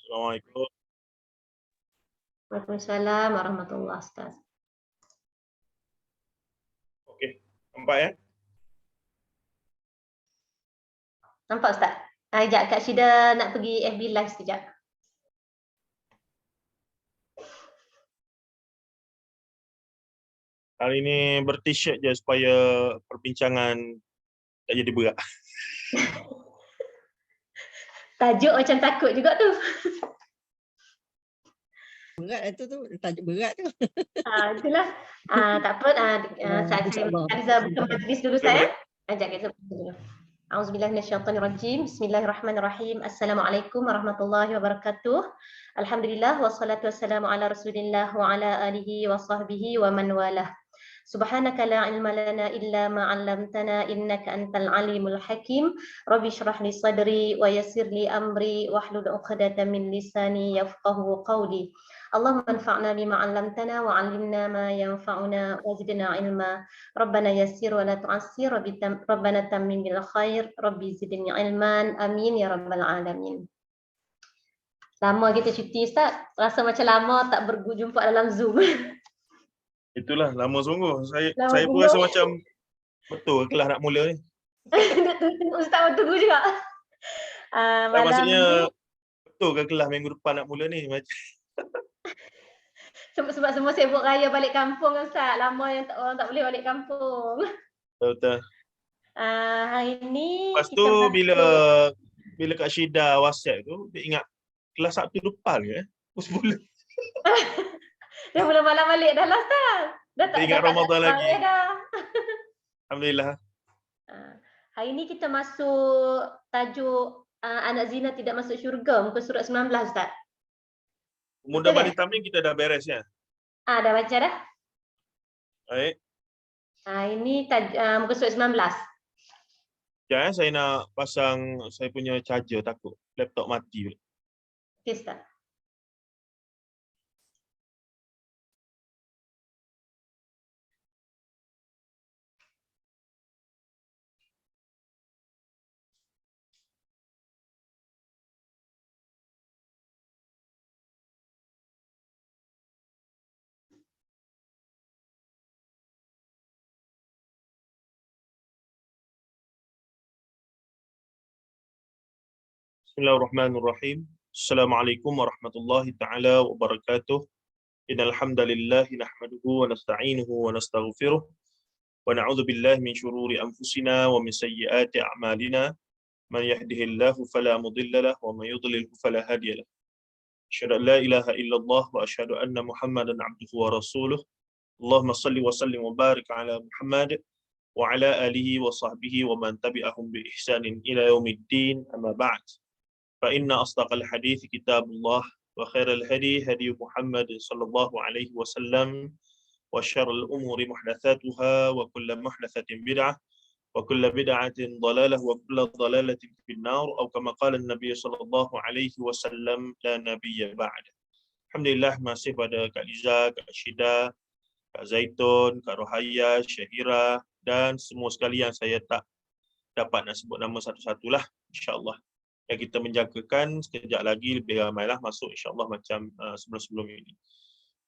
Assalamualaikum. Waalaikumsalam warahmatullahi Ustaz. Okey, nampak ya? Nampak Ustaz? Sekejap Kak Syida nak pergi FB Live sekejap. Hari ini ber-t-shirt je supaya perbincangan tak jadi berat. Tajuk macam takut juga tu. Berat itu tu, tajuk berat tu. Itulah. Tak apa. Saat saya Aliza buka majlis dulu saya. Ajak kita dulu. Auzubillahi minasyaitonirrajim. Bismillahirrahmanirrahim. Assalamualaikum warahmatullahi wabarakatuh. Alhamdulillah wassalatu wassalamu ala Rasulillah wa ala alihi wa sahbihi wa man walah. Subhanaka la ilma lana illa ma 'allamtana innaka antal alimul hakim. Rabbi shrah li sadri wa yassir li amri wahlul 'uqdatam min lisani yafqahu qawli. Allahumma anfa'na bima 'allamtana wa 'allimna ma yanfa'una wa zidna ilma. Rabbana yassir wa la tu'assir. Rabbana tammim bil khair. Rabbi zidni ilman. Amin ya rabbal alamin. Lama kita cuti Ustaz. Rasa macam lama tak berjumpa dalam Zoom. Itulah, lama sungguh. Lama Saya pun sungguh. rasa macam betul kelas nak mula ni. Ustaz tunggu juga. Malam Maksudnya ni betul ke kelas minggu depan nak mula ni? sebab semua sibuk raya balik kampung Ustaz. Lama yang orang tak boleh balik kampung. Betul. Hari ni Lepas tu bila Kak Syida WhatsApp tu, dia ingat kelas Sabtu depan ke? Sebulan. Dah mula malam balik dah lah Ustaz. Dah tak Ingat Ramadan lagi. Dah. Alhamdulillah. Hari ni kita masuk tajuk anak zina tidak masuk syurga, muka surat 19 Ustaz. Pemuda Bani Tamim kita dah beres ya? Dah baca dah. Baik. Ini muka surat 19. Ya, saya nak pasang saya punya charger, takut laptop mati. Okey Ustaz. Bismillahirrahmanirrahim. Assalamualaikum warahmatullahi taala wabarakatuh. Innal hamdalillah nahmaduhu wa nasta'inuhu wa nastaghfiruh wa na'udzu billahi min shururi anfusina wa min sayyiati a'malina. Man yahdihillahu fala mudilla lahu wa man yudlil fala hadiya lahu. Asyhadu an la ilaha illallah wa asyhadu anna Muhammadan 'abduhu wa rasuluh. Allahumma shalli wa sallim wa barik ala Muhammad wa ala alihi wa sahbihi wa man tabi'ahum bi ihsanin ila yaumiddin. Amma ba'd. فإن أصدق الحديث كتاب الله وخير الهدي هدي محمد صلى الله عليه وسلم وشر الأمور محدثاتها وكل محدثة بدعة وكل بدعة ضلالة وكل ضلالة في النار أو كما قال النبي صلى الله عليه وسلم لا نبي بعد. Alhamdulillah masih pada Kak Liza, Kak Syida, Kak Zaitun, Kak Rohaya, Syahira dan semua sekalian saya tak dapat nak sebut nama satu-satulah, insya-Allah. Yang kita menjangkakan sekejap lagi lebih ramailah masuk insya-Allah macam sebelum-sebelum ini.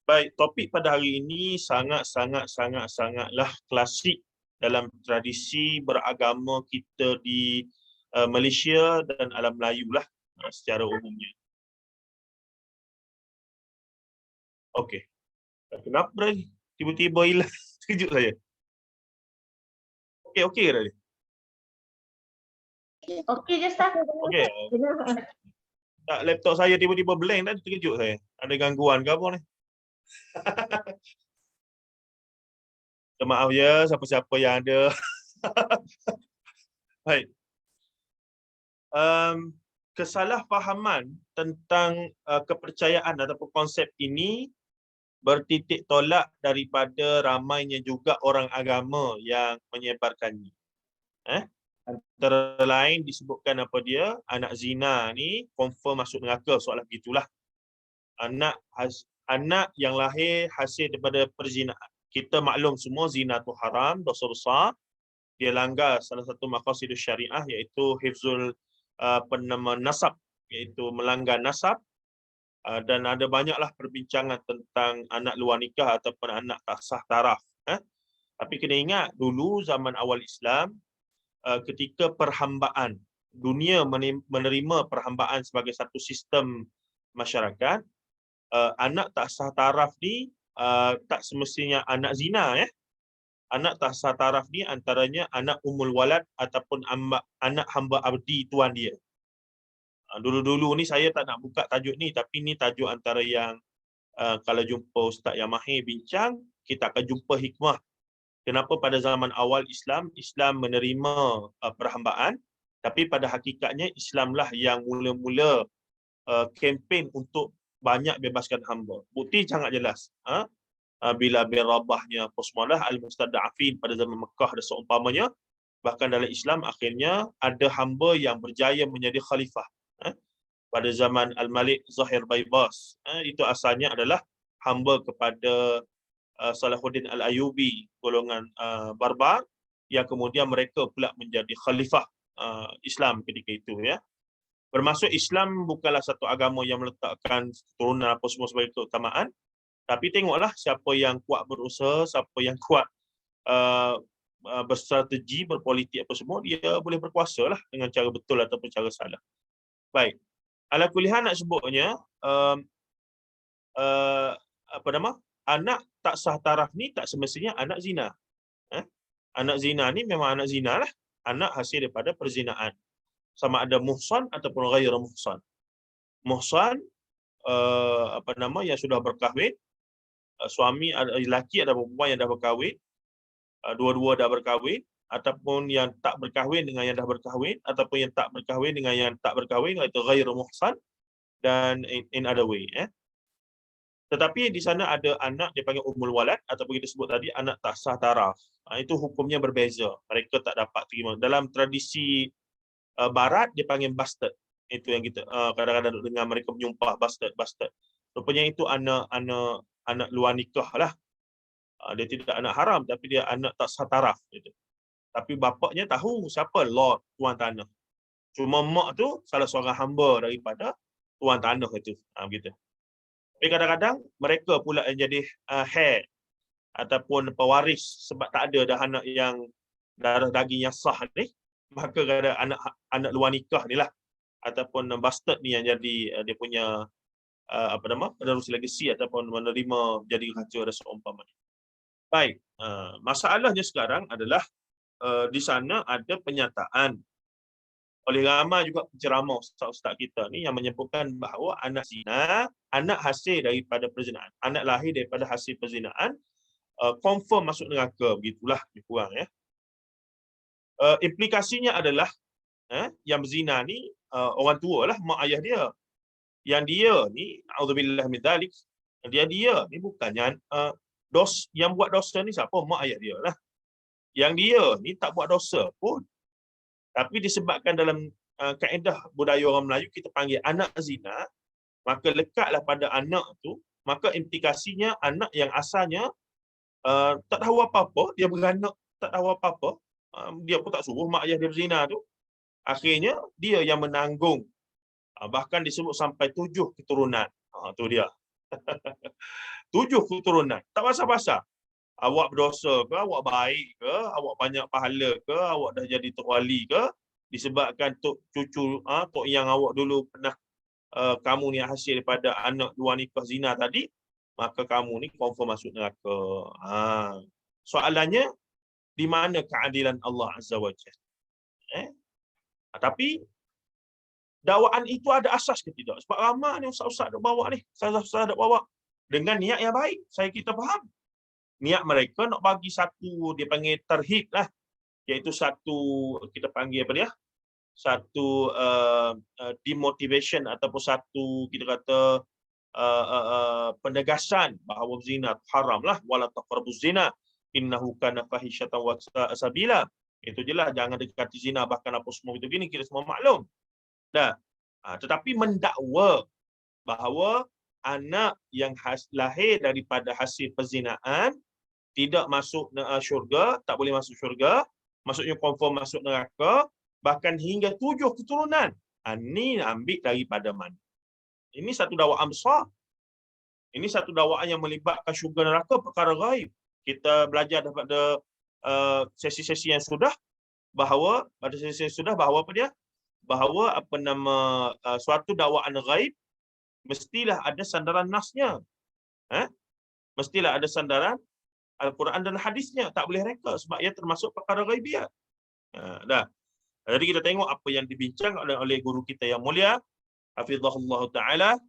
Baik, topik pada hari ini sangatlah klasik dalam tradisi beragama kita di Malaysia dan alam Melayu lah secara umumnya. Okey. Kenapa ni? Tiba-tiba hilang terkejut saya. Okey dah ni. Okey je Ustaz. Okey. Tak, laptop saya tiba-tiba blank dan terkejut saya. Ada gangguan ke apa ni? Maaf ya siapa-siapa yang ada. Baik. Kesalahfahaman tentang kepercayaan ataupun konsep ini bertitik tolak daripada ramainya juga orang agama yang menyebarkannya. Antara lain disebutkan apa dia, anak zina ni confirm masuk neraka, soalan begitulah. Anak yang lahir hasil daripada perzinaan. Kita maklum semua zina tu haram, dosa besar. Dia langgar salah satu maqasidus syariah iaitu hifzul nasab, iaitu melanggar nasab Dan ada banyaklah perbincangan tentang anak luar nikah ataupun anak tak sah taraf. Tapi kena ingat, dulu zaman awal Islam, ketika perhambaan, dunia menerima perhambaan sebagai satu sistem masyarakat, anak tak sah taraf ni tak semestinya anak zina. Anak tak sah taraf ni antaranya anak umul walad ataupun anak hamba abdi tuan dia. Dulu-dulu ni saya tak nak buka tajuk ni, tapi ni tajuk antara yang kalau jumpa Ustaz yang mahir bincang, kita akan jumpa hikmah. Kenapa pada zaman awal Islam menerima perhambaan, tapi pada hakikatnya Islamlah yang mula-mula kempen untuk banyak bebaskan hamba. Bukti sangat jelas. Bila bin Rabahnya Qusmalah al-Mustada'afin pada zaman Mekah dan seumpamanya, bahkan dalam Islam akhirnya ada hamba yang berjaya menjadi khalifah. Pada zaman Al-Malik Zahir Baybas, itu asalnya adalah hamba kepada Salahuddin Al-Ayubi, golongan Barbar, yang kemudian mereka pula menjadi khalifah Islam ketika itu. Bermaksud Islam bukanlah satu agama yang meletakkan keturunan apa semua sebagai keutamaan, tapi tengoklah siapa yang kuat berusaha, siapa yang kuat berstrategi, berpolitik apa semua, dia boleh berkuasa lah dengan cara betul ataupun cara salah. Baik. Ala kulihan nak sebutnya, anak tak sah taraf ni tak semestinya anak zina. Anak zina ni memang anak zina lah. Anak hasil daripada perzinaan. Sama ada muhsan ataupun ghair muhsan. Muhsan, yang sudah berkahwin, suami lelaki atau perempuan yang dah berkahwin, dua-dua dah berkahwin, ataupun yang tak berkahwin dengan yang dah berkahwin, ataupun yang tak berkahwin dengan yang tak berkahwin, iaitu ghairu muhsan, dan in other way. Tetapi di sana ada anak dipanggil umul walad, ataupun kita sebut tadi anak tak sah taraf. Itu hukumnya berbeza. Mereka tak dapat terima. Dalam tradisi barat dipanggil bastard. Itu yang kita kadang-kadang dengar mereka menyumpah bastard. Rupanya itu anak luar nikah lah. Dia tidak anak haram, tapi dia anak tak sah taraf gitu. Tapi bapaknya tahu siapa Lord tuan tanah. Cuma mak tu salah seorang hamba daripada tuan tanah itu. Begitu. Tapi kadang-kadang mereka pula yang jadi heir ataupun pewaris sebab tak ada dah anak yang darah daging yang sah ni. Maka ada anak luar nikah ni lah ataupun bastard ni yang jadi dia punya penerus legasi ataupun menerima jadi raja dan seumpamanya. Baik, masalahnya sekarang adalah di sana ada penyataan oleh ramai juga penceramah ustaz-ustaz kita ni yang menyebutkan bahawa anak zina, anak hasil daripada perzinaan, anak lahir daripada hasil perzinaan, confirm masuk neraka, begitulah lebih kurang. Implikasinya adalah yang berzina ni orang tua lah, mak ayah dia. Yang dia ni, auzubillah min dzalik, dia ni bukannya yang buat dosa ni siapa? Mak ayah dia lah. Yang dia ni tak buat dosa pun. Tapi disebabkan dalam kaedah budaya orang Melayu kita panggil anak zina, maka lekatlah pada anak tu, maka implikasinya anak yang asalnya tak tahu apa-apa, dia beranak tak tahu apa-apa, dia pun tak suruh mak ayah dia berzina tu. Akhirnya dia yang menanggung. Bahkan disebut sampai 7 keturunan. Tu dia. 7 keturunan. Tak pasal-pasal. Awak berdosa ke, awak baik ke, awak banyak pahala ke, awak dah jadi tok wali ke, disebabkan tok cucu, tok yang awak dulu pernah kamu ni hasil daripada anak luar nikah zina tadi, maka kamu ni confirm masuk neraka. Soalannya, di mana keadilan Allah Azza wa Jalla? Tapi dakwaan itu ada asas ke tidak? Sebab ramai ni ustaz-ustaz nak bawa ni, ustaz-ustaz nak bawa dengan niat yang baik, kita faham. Niat mereka nak bagi satu, dia panggil terhib lah, iaitu satu, kita panggil apa dia? Satu demotivation ataupun satu, kita kata penegasan bahawa zina haram lah, wala taqrabuz zina innahu kana fahisyatan wa sa'a sabila. Itu jelas, jangan dekati zina, bahkan apa semua itu gini, kita semua maklum. Dah. Tetapi mendakwa bahawa anak yang lahir daripada hasil perzinaan tidak masuk syurga, tak boleh masuk syurga, maksudnya confirm masuk neraka, bahkan hingga 7 keturunan. Ini ambil daripada mana? Ini satu dakwaan besar. Ini satu dakwaan yang melibatkan syurga neraka, perkara gaib. Kita belajar daripada sesi-sesi yang sudah bahawa apa dia? Bahawa suatu dakwaan gaib mestilah ada sandaran nasnya. Mestilah ada sandaran Al-Quran dan hadisnya. Tak boleh reka sebab ia termasuk perkara ghaibiyat. Dah. Jadi kita tengok apa yang dibincangkan oleh guru kita yang mulia, hafizahullah taala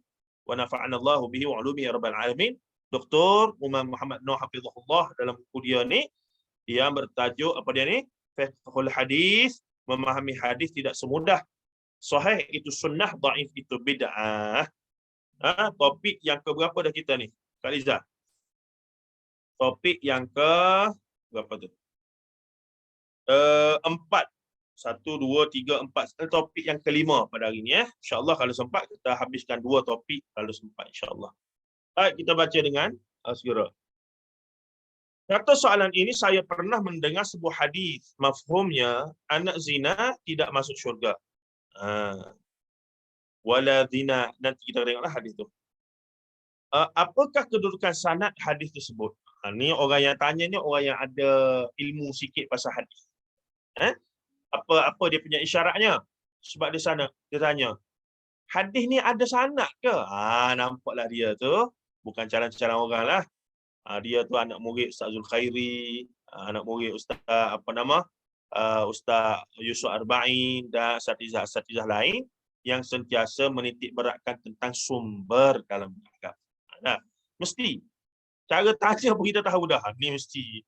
wa nafa'ana Allah bihi wa ulumihi ya rabbal alamin, Dr. Umar Muhammad Noor hafizahullah, dalam buku dia ni yang bertajuk apa dia ni? Fiqhul Hadis, memahami hadis tidak semudah sahih itu sunnah, dhaif itu bid'ah. Topik yang keberapa dah kita ni? Kak Liza. Topik yang ke berapa tu? 4. 1, 2, 3, 4. Topik yang kelima pada hari ni. InsyaAllah kalau sempat kita habiskan 2 topik kalau sempat insyaAllah. Baik, kita baca dengan segera. Kata soalan ini, saya pernah mendengar sebuah hadis. Mafhumnya, anak zina tidak masuk syurga. Wala zina. Nanti kita tengoklah hadis tu. Apakah kedudukan sanad hadis tersebut? Ni orang yang tanya ni orang yang ada ilmu sikit pasal hadis. Apa dia punya isyaratnya? Sebab di sana dia tanya, hadis ni ada sanad ke? Nampaklah dia tu bukan calang-calang orang lah. Dia tu anak murid Ustaz Zulkhairi, anak murid Ustaz Ustaz Yusuf Arba'in dan asatizah lain yang sentiasa menitik beratkan tentang sumber dalam agama. Mesti cara tanya pun kita tahu dah ni mesti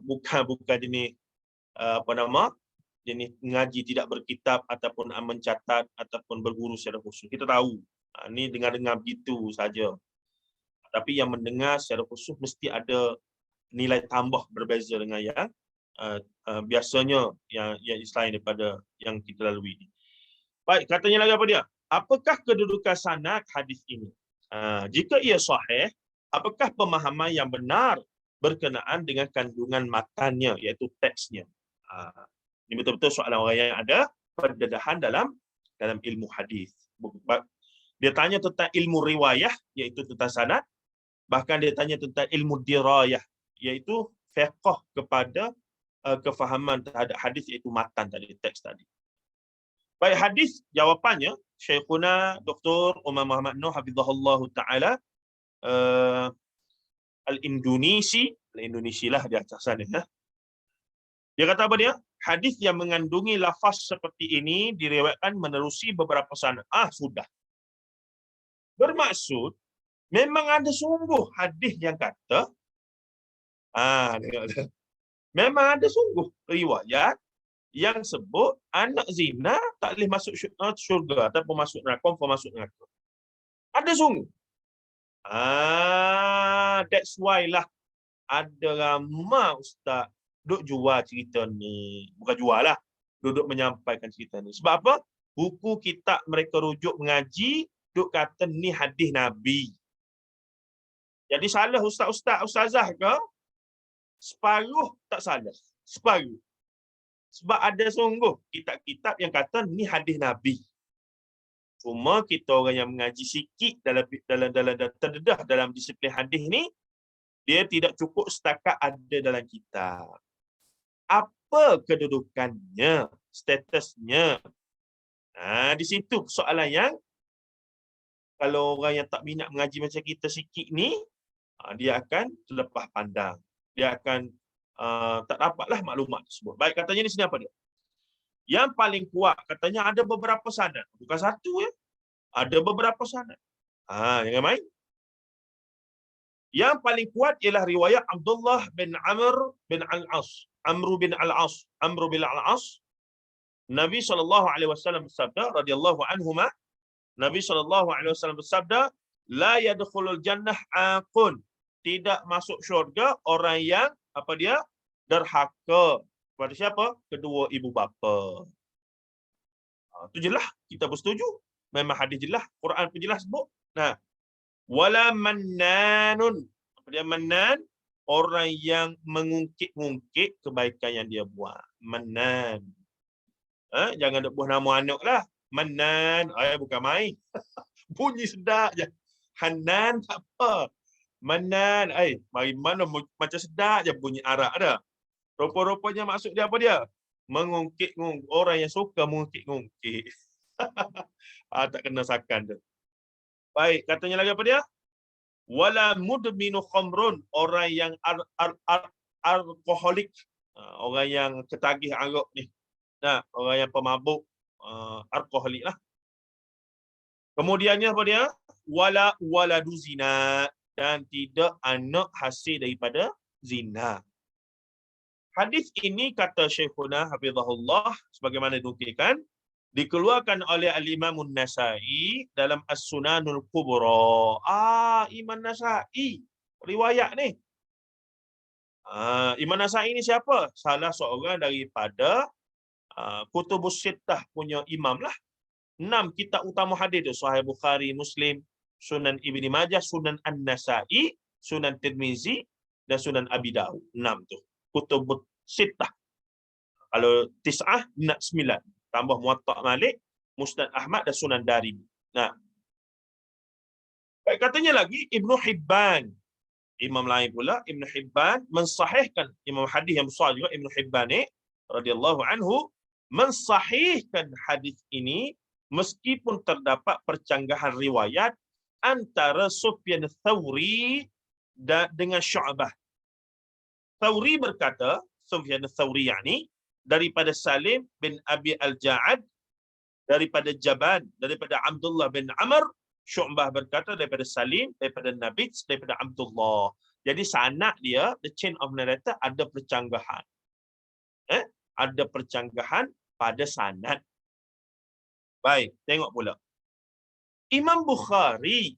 bukan jenis jenis mengaji tidak berkitab ataupun mencatat ataupun berguru secara khusus. Kita tahu ni dengar-dengar begitu saja. Tapi yang mendengar secara khusus mesti ada nilai tambah berbeza dengan yang biasanya yang selain daripada yang kita lalui. Baik, katanya lagi apa dia? Apakah kedudukan sanad hadis ini? Jika ia sahih, apakah pemahaman yang benar berkenaan dengan kandungan matannya, iaitu teksnya? Ini betul-betul soalan orang yang ada pendedahan dalam ilmu hadis. Dia tanya tentang ilmu riwayah, iaitu tentang sanad. Bahkan dia tanya tentang ilmu dirayah, iaitu fiqh kepada kefahaman terhadap hadis, iaitu matan tadi, teks tadi. Baik, hadis jawapannya Syekhuna Dr. Umar Muhammad Noor hafizahullah taala Al-Indonesi lah di atas sana ya. Dia kata apa dia? Hadis yang mengandungi lafaz seperti ini diriwayatkan menerusi beberapa sanad. Sudah. Bermaksud memang ada sungguh hadis yang kata memang ada sungguh riwayat yang sebut anak zina tak boleh masuk syurga ataupun masuk neraka, confirm masuk neraka. Ada sungguh. That's why lah ada ramai ustaz duk jual cerita ni. Bukan jual lah. Duduk menyampaikan cerita ni. Sebab apa? Buku kitab mereka rujuk mengaji duk kata ni hadis Nabi. Jadi salah ustazah ke? Separuh tak salah. Separuh. Sebab ada sungguh kitab-kitab yang kata ni hadis Nabi. Cuma kita orang yang mengaji sikit dalam terdedah dalam disiplin hadis ni, dia tidak cukup setakat ada dalam kitab. Apa kedudukannya, statusnya? Di situ soalan yang kalau orang yang tak minat mengaji macam kita sikit ni, dia akan terlepas pandang. Dia akan tak dapatlah maklumat tersebut. Baik, katanya di sini apa dia? Yang paling kuat katanya ada beberapa sanad. Bukan satu ya. Ada beberapa sanad. Jangan main. Yang paling kuat ialah riwayat Abdullah bin Amr bin Al-As. Amr bin Al-As. Nabi SAW bersabda, radhiyallahu anhuma, Nabi SAW bersabda, la yadkhulul jannah aqun. Tidak masuk syurga orang yang apa dia? Derhaka kepada siapa? Kedua ibu bapa. Itu jelas, kita bersetuju. Memang hadis jelas, Quran pun jelas sebut. Wala mannanun. Apa dia mannan? Orang yang mengungkit-ungkit kebaikan yang dia buat. Mannan. Jangan ada buah nama anak lah. Mannan. Bukan main. Bunyi sedap je. Hanan tak apa. Manan, mari mana macam sedap je bunyi arak dah. Rupa-rupanya maksud dia apa dia? Mengungkit-ngungkit. Orang yang suka mengungkit-ngungkit. Tak kena sakan tu. Baik, katanya lagi apa dia? Wala mudminu khamrun. Orang yang alkoholik. Orang yang ketagih arak ni. Nah, orang yang pemabuk. Alkoholik lah. Kemudiannya apa dia? Waladu zina. Dan tidak anak hasil daripada zina. Hadis ini kata Syekhuna Hafizahullah sebagaimana dinukilkan dikeluarkan oleh Al-Imam An-Nasa'i dalam As-Sunanul Kubra. Imam Nasa'i riwayat ni. Imam Nasa'i ni siapa? Salah seorang daripada Kutubus Sittah punya imam lah. 6 kitab utama hadis tu, Sahih Bukhari, Muslim, Sunan Ibni Majah, Sunan An-Nasa'i, Sunan Tirmizi dan Sunan Abi Dawud. 6 tu. Kutubus Sittah. Kalau tis'ah, 9. Tambah Muwatta' Malik, Musnad Ahmad dan Sunan Darimi. Nah. Baik, katanya lagi Ibnu Hibban. Imam lain pula, Ibnu Hibban mensahihkan, imam hadis yang besar juga Ibnu Hibban ni radhiyallahu anhu mensahihkan hadis ini meskipun terdapat percanggahan riwayat antara Sufyan Tsauri dengan Syu'bah. Tsauri berkata, Sufyan Tsauri yakni daripada Salim bin Abi Al-Ja'ad, daripada Jaban, daripada Abdullah bin Amr. Syu'bah berkata daripada Salim, daripada Nabi, daripada Abdullah. Jadi sanad dia, the chain of narrator, ada percanggahan. Ada percanggahan pada sanad. Baik, tengok pula. Imam Bukhari.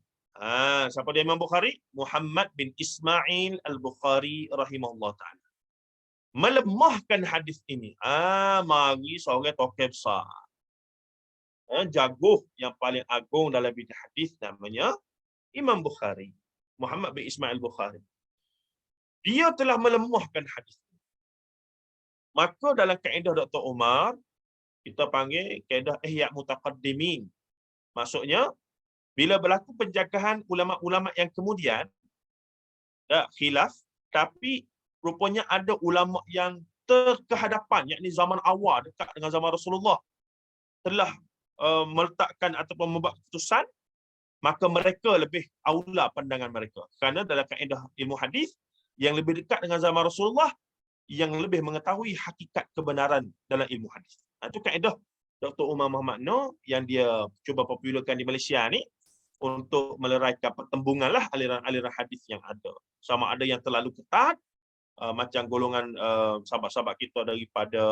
Siapa dia Imam Bukhari? Muhammad bin Ismail Al-Bukhari rahimahullah ta'ala. Melemahkan hadis ini. Mari seorang tokoh besar. Jagoh yang paling agung dalam bidang hadis namanya Imam Bukhari. Muhammad bin Ismail Bukhari. Dia telah melemahkan hadis. Maka dalam kaedah Dr. Umar, kita panggil kaedah ihya' mutaqaddimin. Maksudnya, bila berlaku penjagahan ulama-ulama yang kemudian, khilaf, tapi rupanya ada ulama yang terkehadapan, yakni zaman awal, dekat dengan zaman Rasulullah, telah meletakkan ataupun membuat keputusan, maka mereka lebih aula pandangan mereka. Kerana dalam kaedah ilmu hadis, yang lebih dekat dengan zaman Rasulullah, yang lebih mengetahui hakikat kebenaran dalam ilmu hadis. Itu kaedah Dr. Umar Muhammad Noor yang dia cuba popularkan di Malaysia ni untuk meleraikan pertembungan lah aliran-aliran hadis yang ada. Sama ada yang terlalu ketat, macam golongan sahabat-sahabat kita daripada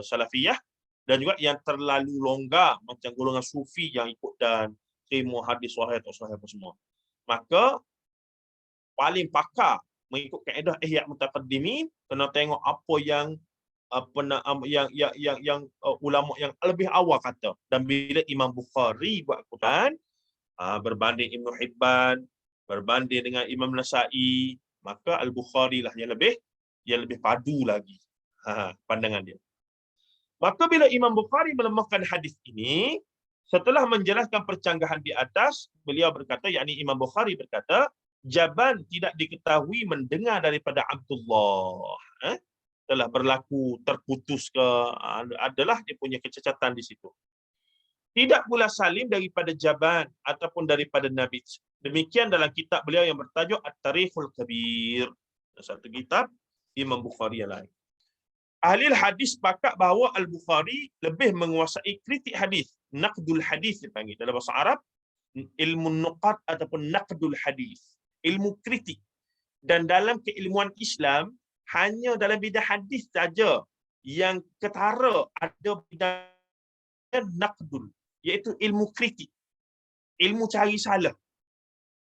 Salafiyah, dan juga yang terlalu longgar macam golongan Sufi yang ikut dan terima hadis sahih atau sahih apa semua. Maka paling pakar mengikut kaedah ihya' mutaqaddimin, kena tengok apa yang ulama yang lebih awal kata. Dan bila Imam Bukhari buat Quran, berbanding Ibnu Hibban, berbanding dengan Imam Nasa'i, maka Al-Bukhari lah yang lebih padu lagi pandangan dia. Maka bila Imam Bukhari melemahkan hadis ini, setelah menjelaskan percanggahan di atas, beliau berkata, yakni Imam Bukhari berkata, Jaban tidak diketahui mendengar daripada Abdullah. Telah berlaku terputus ke, adalah dia punya kecacatan di situ. Tidak pula Salim daripada Jaban ataupun daripada Nabi. Demikian dalam kitab beliau yang bertajuk At-Tarikhul Kabir. Satu kitab Imam Bukhari yang lain. Ahli hadis sepakat bahawa Al-Bukhari lebih menguasai kritik hadis. Naqdul hadis dipanggil dalam bahasa Arab. Ilmu nuqad ataupun naqdul hadis. Ilmu kritik. Dan dalam keilmuan Islam, hanya dalam bidang hadis saja yang ketara ada bidang naqdul, iaitu ilmu kritik. Ilmu cari salah.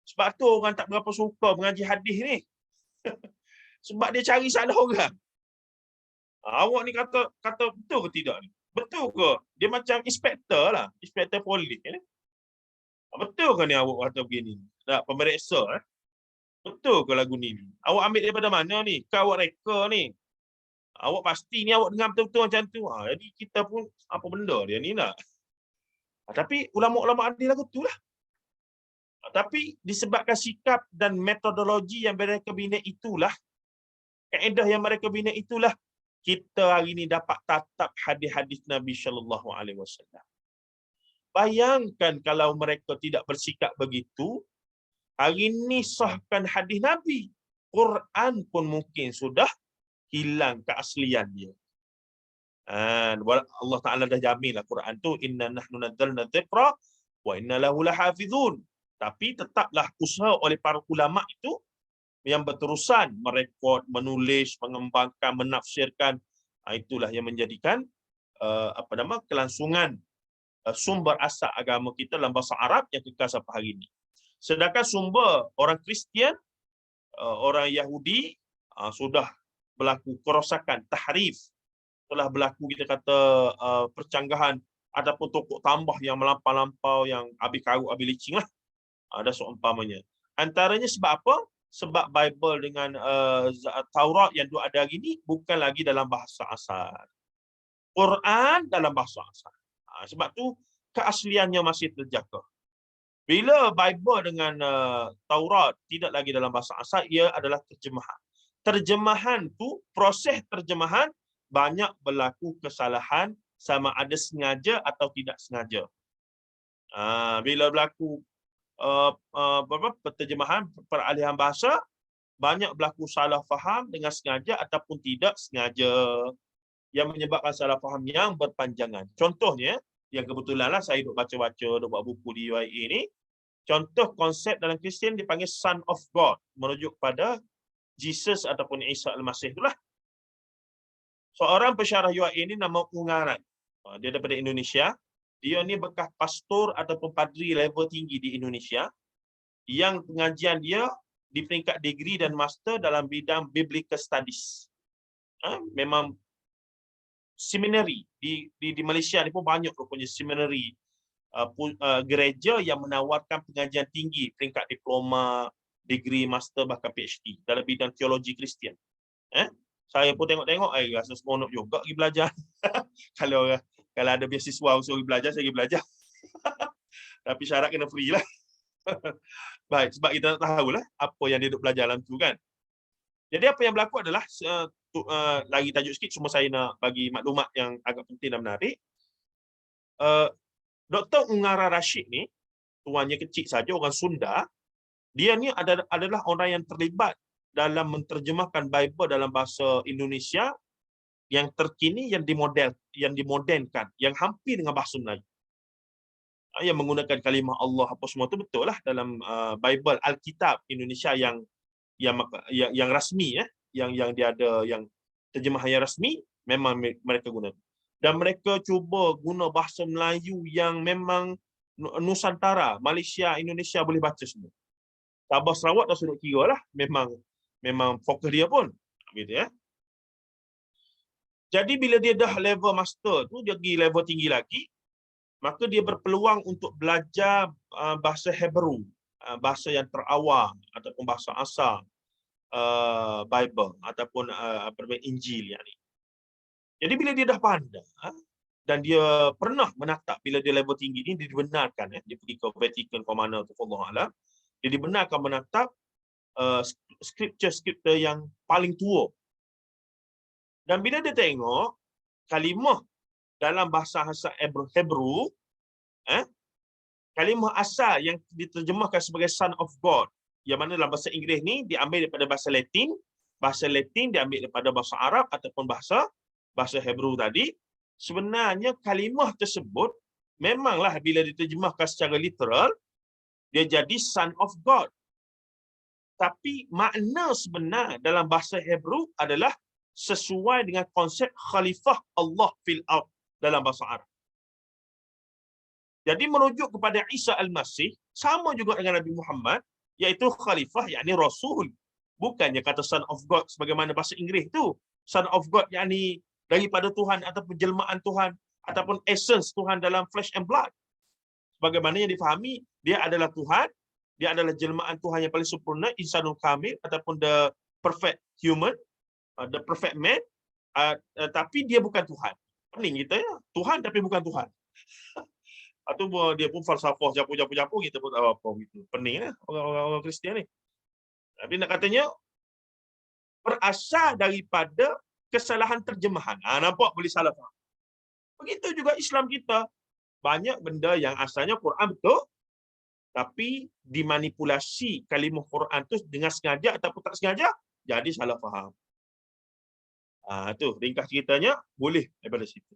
Sebab tu orang tak berapa suka mengaji hadis ni. Sebab dia cari salah orang. Awak ni kata betul ke tidak ni? Betul ke? Dia macam inspektor lah. Inspektor polis. Betul ke ni awak kata begini? Tak, pemeriksa. Betul ke lagu ni? Awak ambil daripada mana ni? Kau awak reka ni. Awak pasti ni awak dengar betul-betul macam tu. Jadi kita pun apa benda dia ni nak. Tapi ulama-ulama adil lagu tu lah. Tapi disebabkan sikap dan metodologi yang mereka bina itulah, kaedah yang mereka bina itulah, kita hari ini dapat tatap hadis-hadis Nabi sallallahu alaihi wasallam. Bayangkan kalau mereka tidak bersikap begitu, hari ini sahkan hadis Nabi, Quran pun mungkin sudah hilang keaslian dia. Allah Ta'ala dah jamin lah Quran tu, inna nahnu nazzalna dzikra wa inna lahu lahafizun. Tapi tetaplah usaha oleh para ulama itu yang berterusan merekod, menulis, mengembangkan, menafsirkan. Itulah yang menjadikan kelangsungan sumber asal agama kita dalam bahasa Arab yang kekal sampai hari ini. Sedangkan sumber orang Kristian, orang Yahudi sudah berlaku kerosakan, tahrif, telah berlaku kita kata percanggahan ataupun tokok tambah yang melampau-lampau, yang habis karut, habis licin lah. Ada seumpamanya. Antaranya sebab apa? Sebab Bible dengan Taurat yang dua ada hari ini bukan lagi dalam bahasa asal. Quran dalam bahasa asal. Sebab tu keasliannya masih terjaga. Bila Bible dengan Taurat tidak lagi dalam bahasa asal, ia adalah terjemahan. Terjemahan tu, proses terjemahan banyak berlaku kesalahan sama ada sengaja atau tidak sengaja. Bila berlaku penterjemahan, peralihan bahasa, banyak berlaku salah faham dengan sengaja ataupun tidak sengaja yang menyebabkan salah faham yang berpanjangan. Contohnya, yang kebetulanlah saya duk baca-baca, duk buat buku di UIA ni, contoh konsep dalam Kristian dipanggil Son of God, merujuk pada Jesus ataupun Isa Al-Masih itulah. Seorang pensyarah UIA ini nama Ungaran. Dia daripada Indonesia. Dia ni bekas pastor ataupun padri level tinggi di Indonesia yang pengajian dia di peringkat degree dan master dalam bidang biblical studies. Memang seminari di Malaysia ni pun banyak rupanya seminari gereja yang menawarkan pengajian tinggi peringkat diploma, degree, master, bahkan PhD dalam bidang teologi Kristian. Saya pun tengok-tengok, rasa seronok juga pergi belajar. Kalau ada beasiswa suruh belajar, saya pergi belajar. Tapi syarat kena free lah. Baik, sebab kita tak tahulah apa yang dia duk belajar dalam tu kan. Jadi apa yang berlaku adalah, lagi tajuk sikit, cuma saya nak bagi maklumat yang agak penting dan menarik. Dr. Ungara Rashid ni, tuannya kecil saja, orang Sunda. Dia ni adalah orang yang terlibat dalam menterjemahkan Bible dalam bahasa Indonesia yang terkini, yang dimodernkan, yang hampir dengan bahasa Melayu. Yang menggunakan kalimah Allah apa semua tu betul lah dalam Bible Alkitab Indonesia yang rasmi, yang dia ada, yang terjemahan yang rasmi memang mereka guna. Dan mereka cuba guna bahasa Melayu yang memang Nusantara, Malaysia, Indonesia boleh baca semua. Sabah Sarawak tak sudut kira lah, memang fokus dia pun gitu ya. Jadi bila dia dah level master tu, dia pergi level tinggi lagi, maka dia berpeluang untuk belajar bahasa Hebrew, bahasa yang terawal ataupun bahasa asal Bible ataupun Injil yang ni. Jadi bila dia dah pandai dan dia pernah menatap, bila dia level tinggi ni, dia dibenarkan, dia pergi ke Vatican ke mana tu, Allah Alam, dia dibenarkan menatap skriptur yang paling tua. Dan bila dia tengok kalimah dalam bahasa Hebrew, kalimah asal yang diterjemahkan sebagai Son of God, yang mana dalam bahasa Inggeris ni diambil daripada bahasa Latin diambil daripada bahasa Arab ataupun bahasa Hebrew tadi. Sebenarnya kalimah tersebut memanglah bila diterjemahkan secara literal, dia jadi Son of God. Tapi makna sebenar dalam bahasa Hebrew adalah sesuai dengan konsep khalifah Allah fil ard dalam bahasa Arab. Jadi merujuk kepada Isa Al-Masih, sama juga dengan Nabi Muhammad, iaitu khalifah, yakni Rasul. Bukannya kata Son of God sebagaimana bahasa Inggeris tu. Son of God yakni daripada Tuhan ataupun jelmaan Tuhan ataupun essence Tuhan dalam flesh and blood. Sebagaimana yang difahami, dia adalah Tuhan, dia adalah jelmaan Tuhan yang paling sempurna, insanul kamil ataupun the perfect human, the perfect man, tapi dia bukan Tuhan. Pening kita ya, Tuhan tapi bukan Tuhan. Atau dia pun falsafah japu-japu kita pun tak apa gitu. Pening lah orang Kristian ni. Tapi nak katanya berasal daripada kesalahan terjemahan. Nampak boleh salah faham. Begitu juga Islam kita. Banyak benda yang asalnya Quran betul, tapi dimanipulasi kalimah Quran tu dengan sengaja ataupun tak sengaja, jadi salah faham. Tu ringkas ceritanya, boleh daripada situ.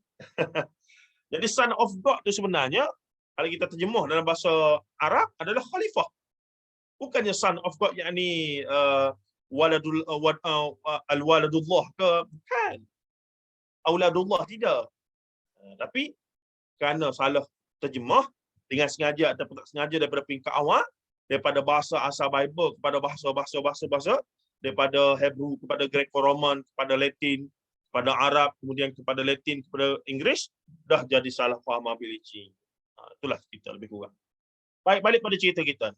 Jadi son of God tu sebenarnya, kalau kita terjemah dalam bahasa Arab adalah khalifah. Bukannya son of God yakni al-waladullah ke, bukan. Auladullah tidak. Tapi kerana salah terjemah dengan sengaja ataupun tak sengaja daripada peringkat awal, daripada bahasa asal Bible kepada bahasa, daripada Hebrew kepada Greco-Roman, kepada Latin, kepada Arab, kemudian kepada Latin, kepada Inggeris, dah jadi salah faham ability. Itulah kita lebih kurang. Baik, balik pada cerita kita.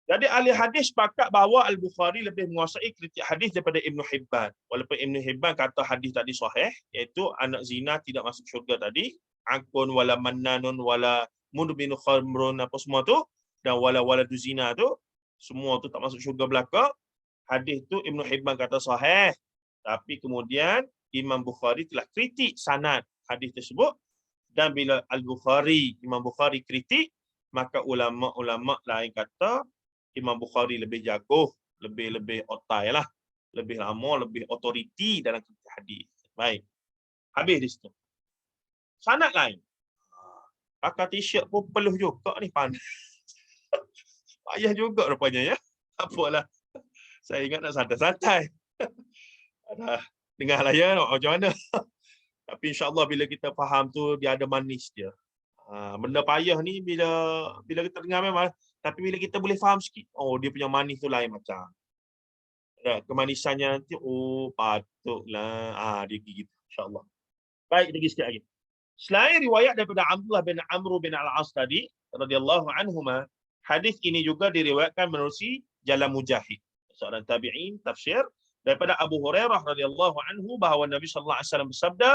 Jadi ahli hadis sepakat bahawa Al-Bukhari lebih menguasai kritik hadis daripada Ibn Hibban. Walaupun Ibn Hibban kata hadis tadi sahih, iaitu anak zina tidak masuk syurga tadi, akun wala mannanun wala mudbinu khamrun apa semua tu, dan wala waladu zina tu, semua tu tak masuk syurga belaka. Hadis tu Ibn Hibban kata sahih. Tapi kemudian Imam Bukhari telah kritik sanad hadis tersebut, dan bila Imam Bukhari kritik, maka ulama-ulama lain kata Imam Bukhari lebih jago, lebih otai lah, lebih lama, lebih otoriti dalam kritik hadis. Baik. Habis di situ. Sanad lain. Pakai t-shirt pun peluh juga ni, panas. Payah juga rupanya ya. Apalah. Saya ingat nak santai-santai. Dengar lah ya macam mana. Tapi insya-Allah bila kita faham tu dia ada manis dia. Benda payah ni bila kita dengar memang, tapi bila kita boleh faham sikit, oh dia punya manis tu lain macam. Kemanisannya nanti patutlah dia gitu insya-Allah. Baik, lagi sikit lagi. Selain riwayat daripada Abdullah bin Amr bin Al-As tadi radhiyallahu anhuma, hadis ini juga diriwayatkan menerusi jalan Mujahid, seorang tabi'in tafsir, daripada Abu Hurairah radhiyallahu anhu bahawa Nabi sallallahu alaihi wasallam bersabda,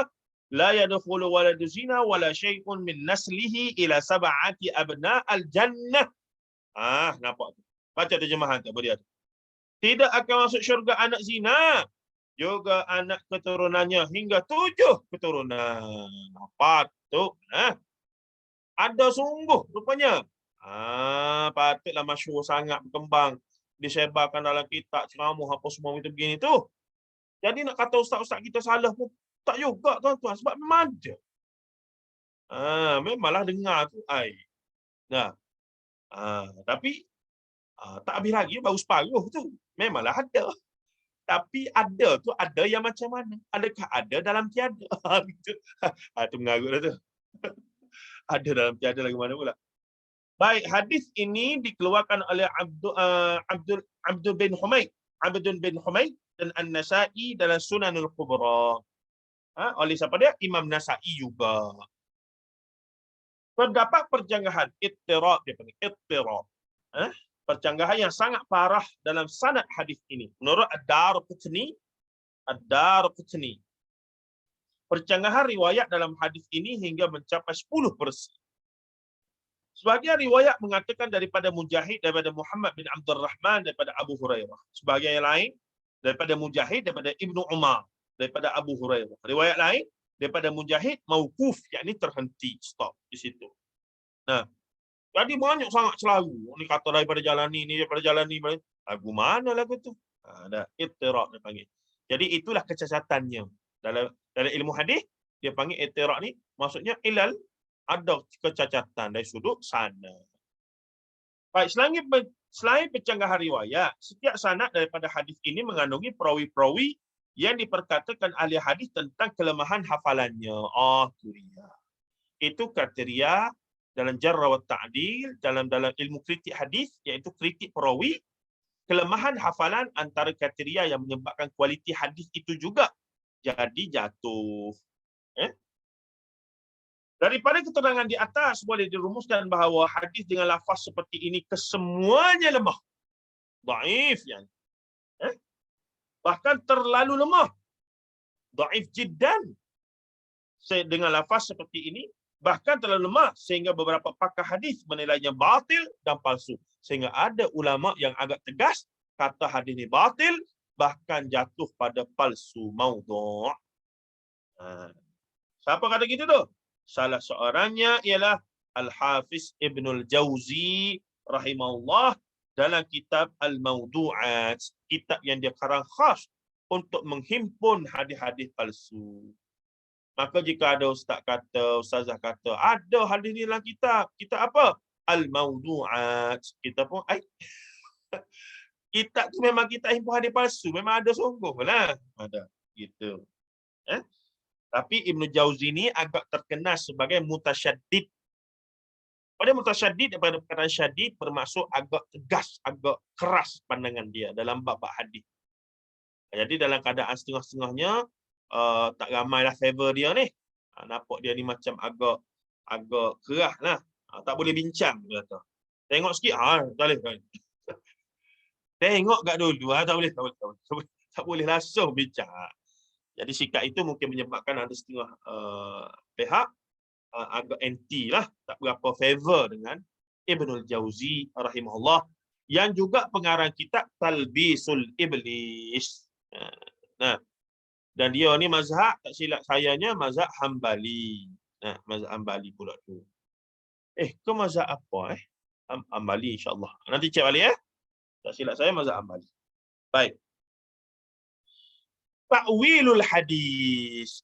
la yadkhulu waladu zina wala syai'un min naslihi ila sab'ati abna al-jannah. Nampak tu. Baca terjemahan tak dia tu. Tidak akan masuk syurga anak zina, juga anak keturunannya hingga 7 keturunan. Patut. Ada sungguh rupanya. Patutlah masyhur sangat berkembang. Disebarkan dalam kitab ceramah apa semua itu begini tu. Jadi nak kata ustaz-ustaz kita salah pun tak juga tuan-tuan, sebab memang ada. Memanglah dengar tu tapi tak habis lagi, baru separuh tu. Memanglah ada. Tapi ada tu ada yang macam mana? Adakah ada dalam tiada? Gitu. Tu mengarut dah tu. Ada dalam tiada lagi mana pula. Baik, hadis ini dikeluarkan oleh Abdul bin Humaid dan An-Nasa'i dalam Sunanul Kubra. Oleh siapa dia? Imam Nasa'i juga. Terdapat perjanggahan ittirab, dia panggil ittirab. Perjanggahan yang sangat parah dalam sanad hadis ini. Menurut Ad-Darqutni, perjanggahan riwayat dalam hadis ini hingga mencapai 10%. Sebahagian riwayat mengatakan daripada Mujahid, daripada Muhammad bin Abdul Rahman, daripada Abu Hurairah. Sebahagian yang lain daripada Mujahid, daripada Ibnu Umar, daripada Abu Hurairah. Riwayat lain daripada Mujahid mauquf, yakni terhenti, stop di situ. Jadi banyak sangat selalu. Ni kata daripada jalan ni daripada jalan ni. Lagu mana lagu tu? Ada ittirab dia panggil. Jadi itulah kecacatannya. Dalam ilmu hadis dia panggil ittirab ni, maksudnya ilal, ada kecacatan dari sudut sana. Baik, selain pencanggahan riwayat, setiap sanad daripada hadis ini mengandungi perawi-perawi yang diperkatakan ahli hadis tentang kelemahan hafalannya. Tu dia. Itu kriteria dalam jarh wa ta'dil, dalam ilmu kritik hadis, iaitu kritik perawi, kelemahan hafalan antara kriteria yang menyebabkan kualiti hadis itu juga jadi jatuh. Daripada keterangan di atas boleh dirumuskan bahawa hadis dengan lafaz seperti ini kesemuanya lemah. Dhaif yani. Bahkan terlalu lemah. Dhaif jiddan. Dengan lafaz seperti ini Bahkan terlalu lemah sehingga beberapa pakar hadis menilainya batil dan palsu. Sehingga ada ulama yang agak tegas kata hadis ini batil, bahkan jatuh pada palsu, maudhu'. Siapa kata gitu tu? Salah seorangnya ialah Al-Hafiz Ibnul Jauzi rahimahullah dalam kitab Al-Mawdu'at, kitab yang dia karang khas untuk menghimpun hadis-hadis palsu. Maka jika ada ustazah kata, ada hadis ni dalam kitab. Kitab apa? Al-Mawdu'at. Kita pun, kitab tu memang kita himpun hadis palsu. Memang ada sungguh lah. Ada. Gitu. Tapi Ibnu Jauzi ni agak terkenal sebagai mutasyaddid. Pada mutasyaddid daripada perkataan syadid bermaksud agak tegas, agak keras pandangan dia dalam bab-bab hadis. Jadi dalam keadaan setengah-setengahnya, tak ramailah favor dia ni. Nampak dia ni macam agak keras lah. Tak boleh bincang, dia kata. Tengok sikit, tak boleh. Tengok kat dulu, tak boleh langsung bincang. Jadi sikap itu mungkin menyebabkan ada setengah pihak agak anti lah, tak berapa favor dengan Ibnul Jauzi rahimahullah, yang juga pengarang kitab Talbisul Iblis. Nah, dan dia ni mazhab, tak silap sayanya, mazhab Hambali. Mazhab Hambali pula tu. Ke mazhab apa? Hambali insya-Allah. Nanti cek balik Tak silap saya mazhab Hambali. Baik. Ta'wilul hadis.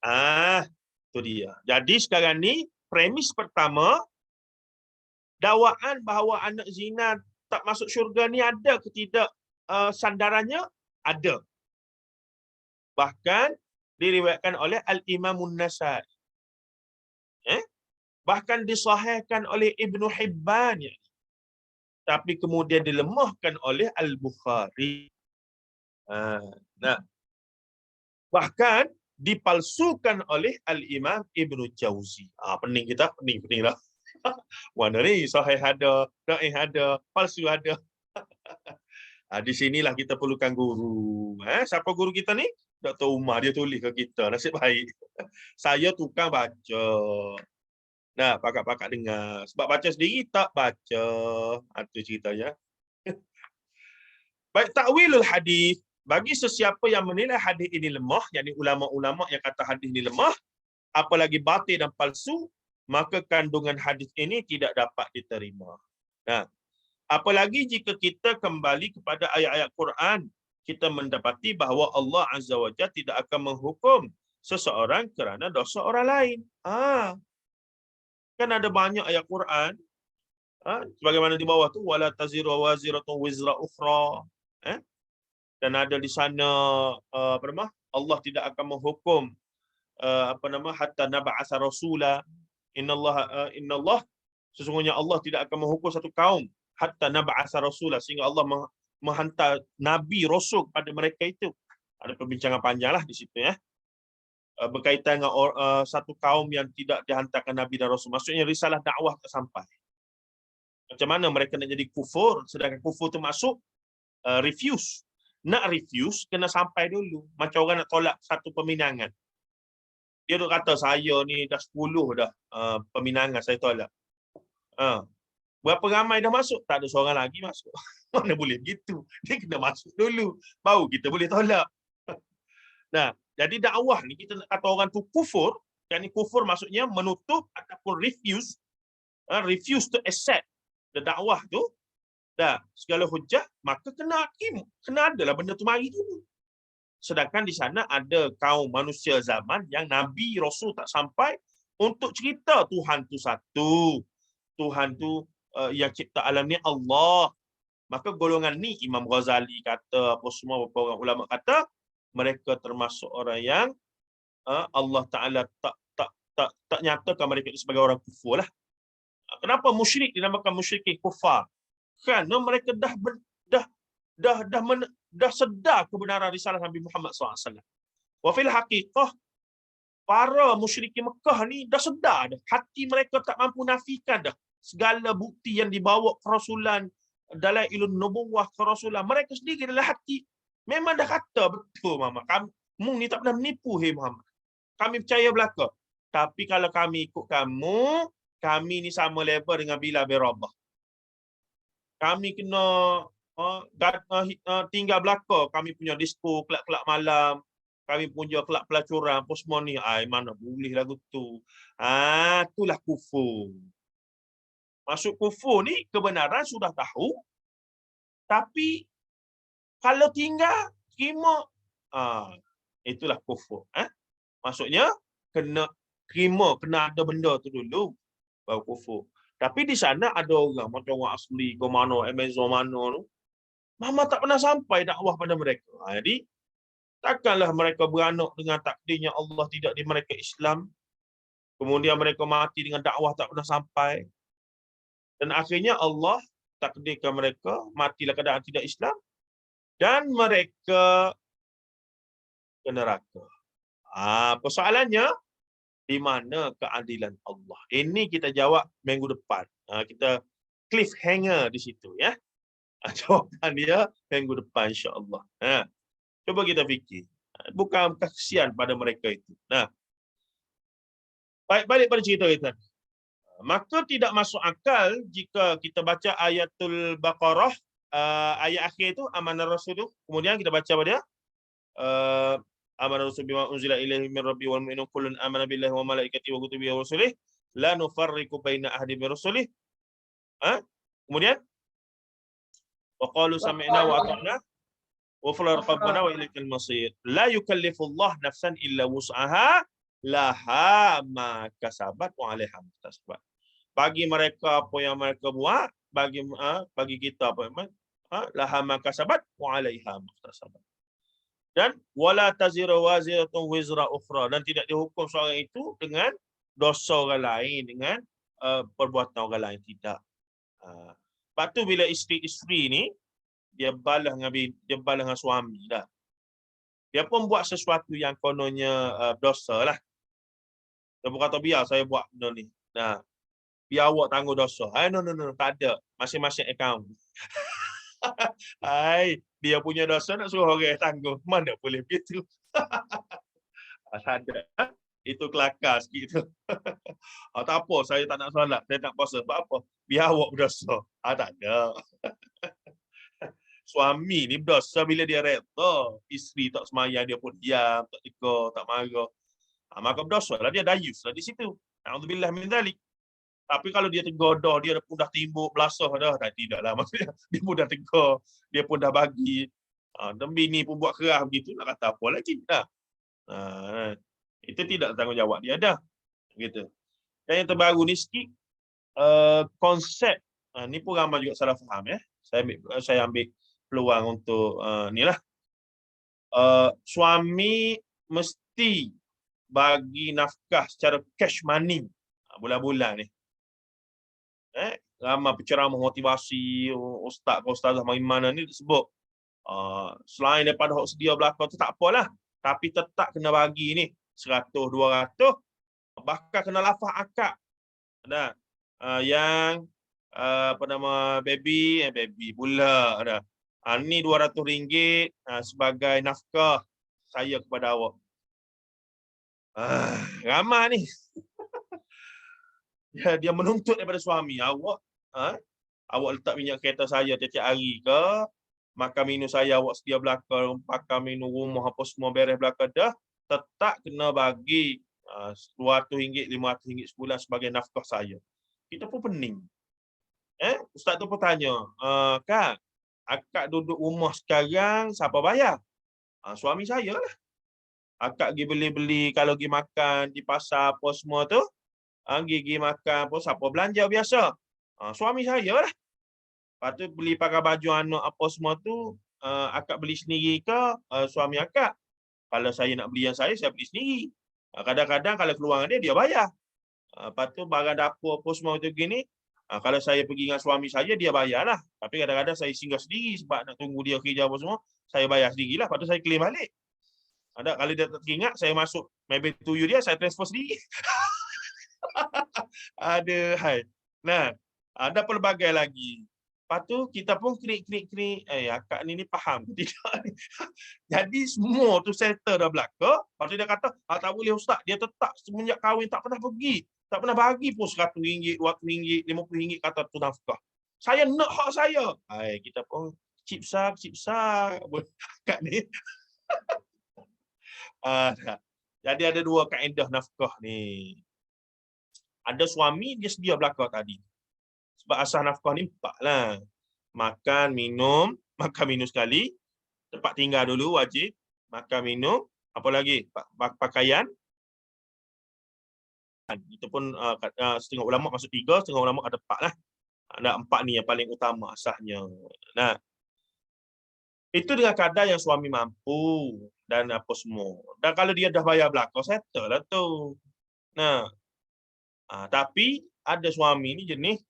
Tu dia. Jadi sekarang ni premis pertama, dakwaan bahawa anak zina tak masuk syurga ni ada ke tidak sandarannya? Ada. Bahkan diriwayatkan oleh Al-Imamun Nasai. Bahkan disahihkan oleh Ibnu Hibban. Tapi kemudian dilemahkan oleh Al-Bukhari. Bahkan dipalsukan oleh Al-Imam Ibnu Jauzi. Pening kita, pening lah. Mana ni sahih ada, dhaif ada, palsu ada. Di sinilah kita perlukan guru. Siapa guru kita ni? Dr. Umar, dia tulis ke kita. Nasib baik. Saya tukang baca. Pakak-pakak dengar. Sebab baca sendiri tak baca. Itu ceritanya. Baik, ta'wilul hadis. Bagi sesiapa yang menilai hadis ini lemah, yakni ulama-ulama yang kata hadis ini lemah, apalagi batil dan palsu, maka kandungan hadis ini tidak dapat diterima. Apalagi jika kita kembali kepada ayat-ayat Quran, kita mendapati bahawa Allah Azza wa Jalla tidak akan menghukum seseorang kerana dosa orang lain. Kan ada banyak ayat Quran, sebagaimana di bawah tu, wala taziru waziratun wizra ukhra. Dan ada di sana Allah tidak akan menghukum hatta nab'atsa rasula. Innallah sesungguhnya Allah tidak akan menghukum satu kaum hatta nab'atsa rasula, sehingga Allah menghantar nabi rasul pada mereka itu. Ada perbincangan panjanglah di situ berkaitan dengan satu kaum yang tidak dihantarkan nabi dan rasul. Maksudnya risalah dakwah tak sampai. Macam mana mereka nak jadi kufur, sedangkan kufur tu masuk refuse. Nak refuse, kena sampai dulu. Macam orang nak tolak satu peminangan. Dia duk kata, saya ni dah 10 dah peminangan saya tolak. Berapa ramai dah masuk? Tak ada seorang lagi masuk. Mana boleh begitu? Dia kena masuk dulu. Baru kita boleh tolak. Jadi dakwah ni, kita nak kata orang tu kufur. Yang ni kufur maksudnya menutup ataupun refuse. Refuse to accept the dakwah tu. Segala hujah, maka kena adalah benda tu mari dulu. Sedangkan di sana ada kaum manusia zaman yang Nabi Rasul tak sampai untuk cerita Tuhan tu satu. Tuhan tu yang cipta alam ni Allah. Maka golongan ni Imam Ghazali kata, apa semua beberapa orang ulama kata, mereka termasuk orang yang Allah Ta'ala tak nyatakan mereka itu sebagai orang kufur lah. Kenapa musyrik dinamakan musyrikin kufar? Kerana mereka dah sedar kebenaran risalah Nabi Muhammad SAW. Wa fil haqiqah, para musyrikin Mekah ni dah sedar dah. Hati mereka tak mampu nafikan dah segala bukti yang dibawa kerasulan, dalailun nubuwah kerasulan. Mereka sendiri dalam hati memang dah kata betul, Muhammad, kamu ni tak pernah menipu, Muhammad. Kami percaya belaka. Tapi kalau kami ikut kamu, kami ni sama level dengan Bilal bin Rabah. Kami kena tinggal belakang. Kami punya disco, kelab-kelab malam. Kami punya kelab pelacuran, apa semua ni. Mana boleh lagu tu. Itulah kufur. Masuk kufur ni, kebenaran sudah tahu. Tapi, kalau tinggal, terima. Itulah kufur. Maksudnya, kena terima, kena ada benda tu dulu. Baru kufur. Tapi di sana ada orang, macam orang asli ke mana, Amazon mana tu. Mama tak pernah sampai dakwah pada mereka. Jadi, takkanlah mereka beranak dengan takdirnya Allah tidak di mereka Islam. Kemudian mereka mati dengan dakwah tak pernah sampai. Dan akhirnya Allah takdirkan mereka matilah keadaan tidak Islam. Dan mereka ke neraka. Persoalannya, di mana keadilan Allah? Ini kita jawab minggu depan. Kita cliffhanger di situ, ya. Jawapan dia minggu depan, insya-Allah. Cuba kita fikir. Bukan kesian pada mereka itu. Baik, balik pada cerita kita. Maka tidak masuk akal jika kita baca ayatul Baqarah, ayat akhir itu, amanah rasul itu. Kemudian kita baca pada dia, amana rasul bima unzila ilaihi min rabbi wal mu'minun kullun amana billahi wa malaikatihi wa kutubihi wa rusulihi la nufarriqu baina ahadin min rusulihi. Kemudian wa qalu sami'na wa ata'na wa qala rabbana wa ilaikal masir. La yukallifullah nafsan illa wus'aha laha ma kasabat wa 'alaiha ma iktasabat. Bagi mereka apa yang mereka buat, bagi kita apa yang laha ma kasabat wa 'alaiha ma iktasabat. Dan wala taziru waziratun wizra ukhra, dan tidak dihukum seorang itu dengan dosa orang lain, dengan perbuatan orang lain, tidak. Lepas tu bila isteri ni dia balas dengan suami dah. Dia pun buat sesuatu yang kononnya dosa lah. Dia berkata biar saya buat benda ni. Biar awak tanggung dosa. No, tak ada. Masing-masing account. Dia punya dosa nak suruh orang tanggung. Mana boleh begitu? Tak ada. Itu kelakar sikit tu. Tak apa, saya tak nak solat, saya tak puasa. Sebab apa? Biar awak berdosa. Tak ada. Suami ni berdosa bila dia reda. Isteri tak semayang, dia pun diam, tak tegur, tak marah. Maka berdosa lah, dia dayus lah di situ. Na'udzubillah min dzalik. Tapi kalau dia tergodah, dia pun dah timbuk belasah dah. Tidaklah, maksudnya dia pun dah tegur, dia pun dah bagi. Dan bini pun buat keras begitu, nak kata apa lagi? Itu tidak tanggungjawab dia dah. Gitu. Dan yang terbaru ni sikit, konsep, ni pun ramai juga salah faham, ya. Saya ambil peluang untuk ni lah. Suami mesti bagi nafkah secara cash money bulan-bulan ni. Ramai penceramah motivasi, ustazah mana ni sebut, selain daripada hak sedia belakang tu tak apalah, tapi tetap kena bagi ni 100, 200, bahkan kena lafaz akad. Yang apa nama, baby pula dah. Ni RM200 sebagai nafkah saya kepada awak. Ramai ni. Dia menuntut daripada suami, awak letak minyak kereta saya tiap-tiap hari ke, makan minum saya awak sedia belakang, pakai minum rumah apa semua beres belakang dah, tetap kena bagi RM200, RM500 sebulan sebagai nafkah saya. Kita pun pening. Ustaz tu pun tanya, Kak, akak duduk rumah sekarang, siapa bayar? Suami saya lah. Akak pergi beli-beli, kalau pergi makan di pasar apa semua tu, pergi makan apa, siapa belanja biasa? Suami saya lah. Lepas tu beli pakai baju anak apa semua tu, akak beli sendiri ke suami akak? Kalau saya nak beli yang saya beli sendiri. Kadang-kadang kalau keluar dengan dia bayar. Lepas tu barang dapur apa semua tu gini, kalau saya pergi dengan suami saya, dia bayarlah. Tapi kadang-kadang saya singgah sendiri sebab nak tunggu dia kerja apa semua, saya bayar sendirilah. Lepas tu saya claim balik. Kalau dia tak teringat, saya masuk maybe tuyu dia, saya transfer sendiri. Ada pelbagai lagi. Lepas tu kita pun krik. Akak ni faham ke tidak ni? Jadi semua tu settle dah belaka. Lepas tu dia kata, tak boleh ustaz. Dia tetap semenjak kahwin tak pernah pergi. Tak pernah bagi pun RM100, RM200, RM50 kata tu nafkah. Saya nak hak saya. Kita pun cipsa. Akak ni. Jadi ada dua kaedah nafkah ni. Ada suami dia sedia belaka tadi. Sebab asal nafkah ni 4 lah. Makan, minum sekali. Tempat tinggal dulu wajib. Makan, minum. Apa lagi? Pakaian. Itu pun setengah ulama masuk 3, setengah ulama ada 4 lah. Ada 4 ni yang paling utama asasnya. Nah, itu dengan kadar yang suami mampu dan apa semua. Dan kalau dia dah bayar belaka, settle lah tu. Nah, tapi ada suami ni jenis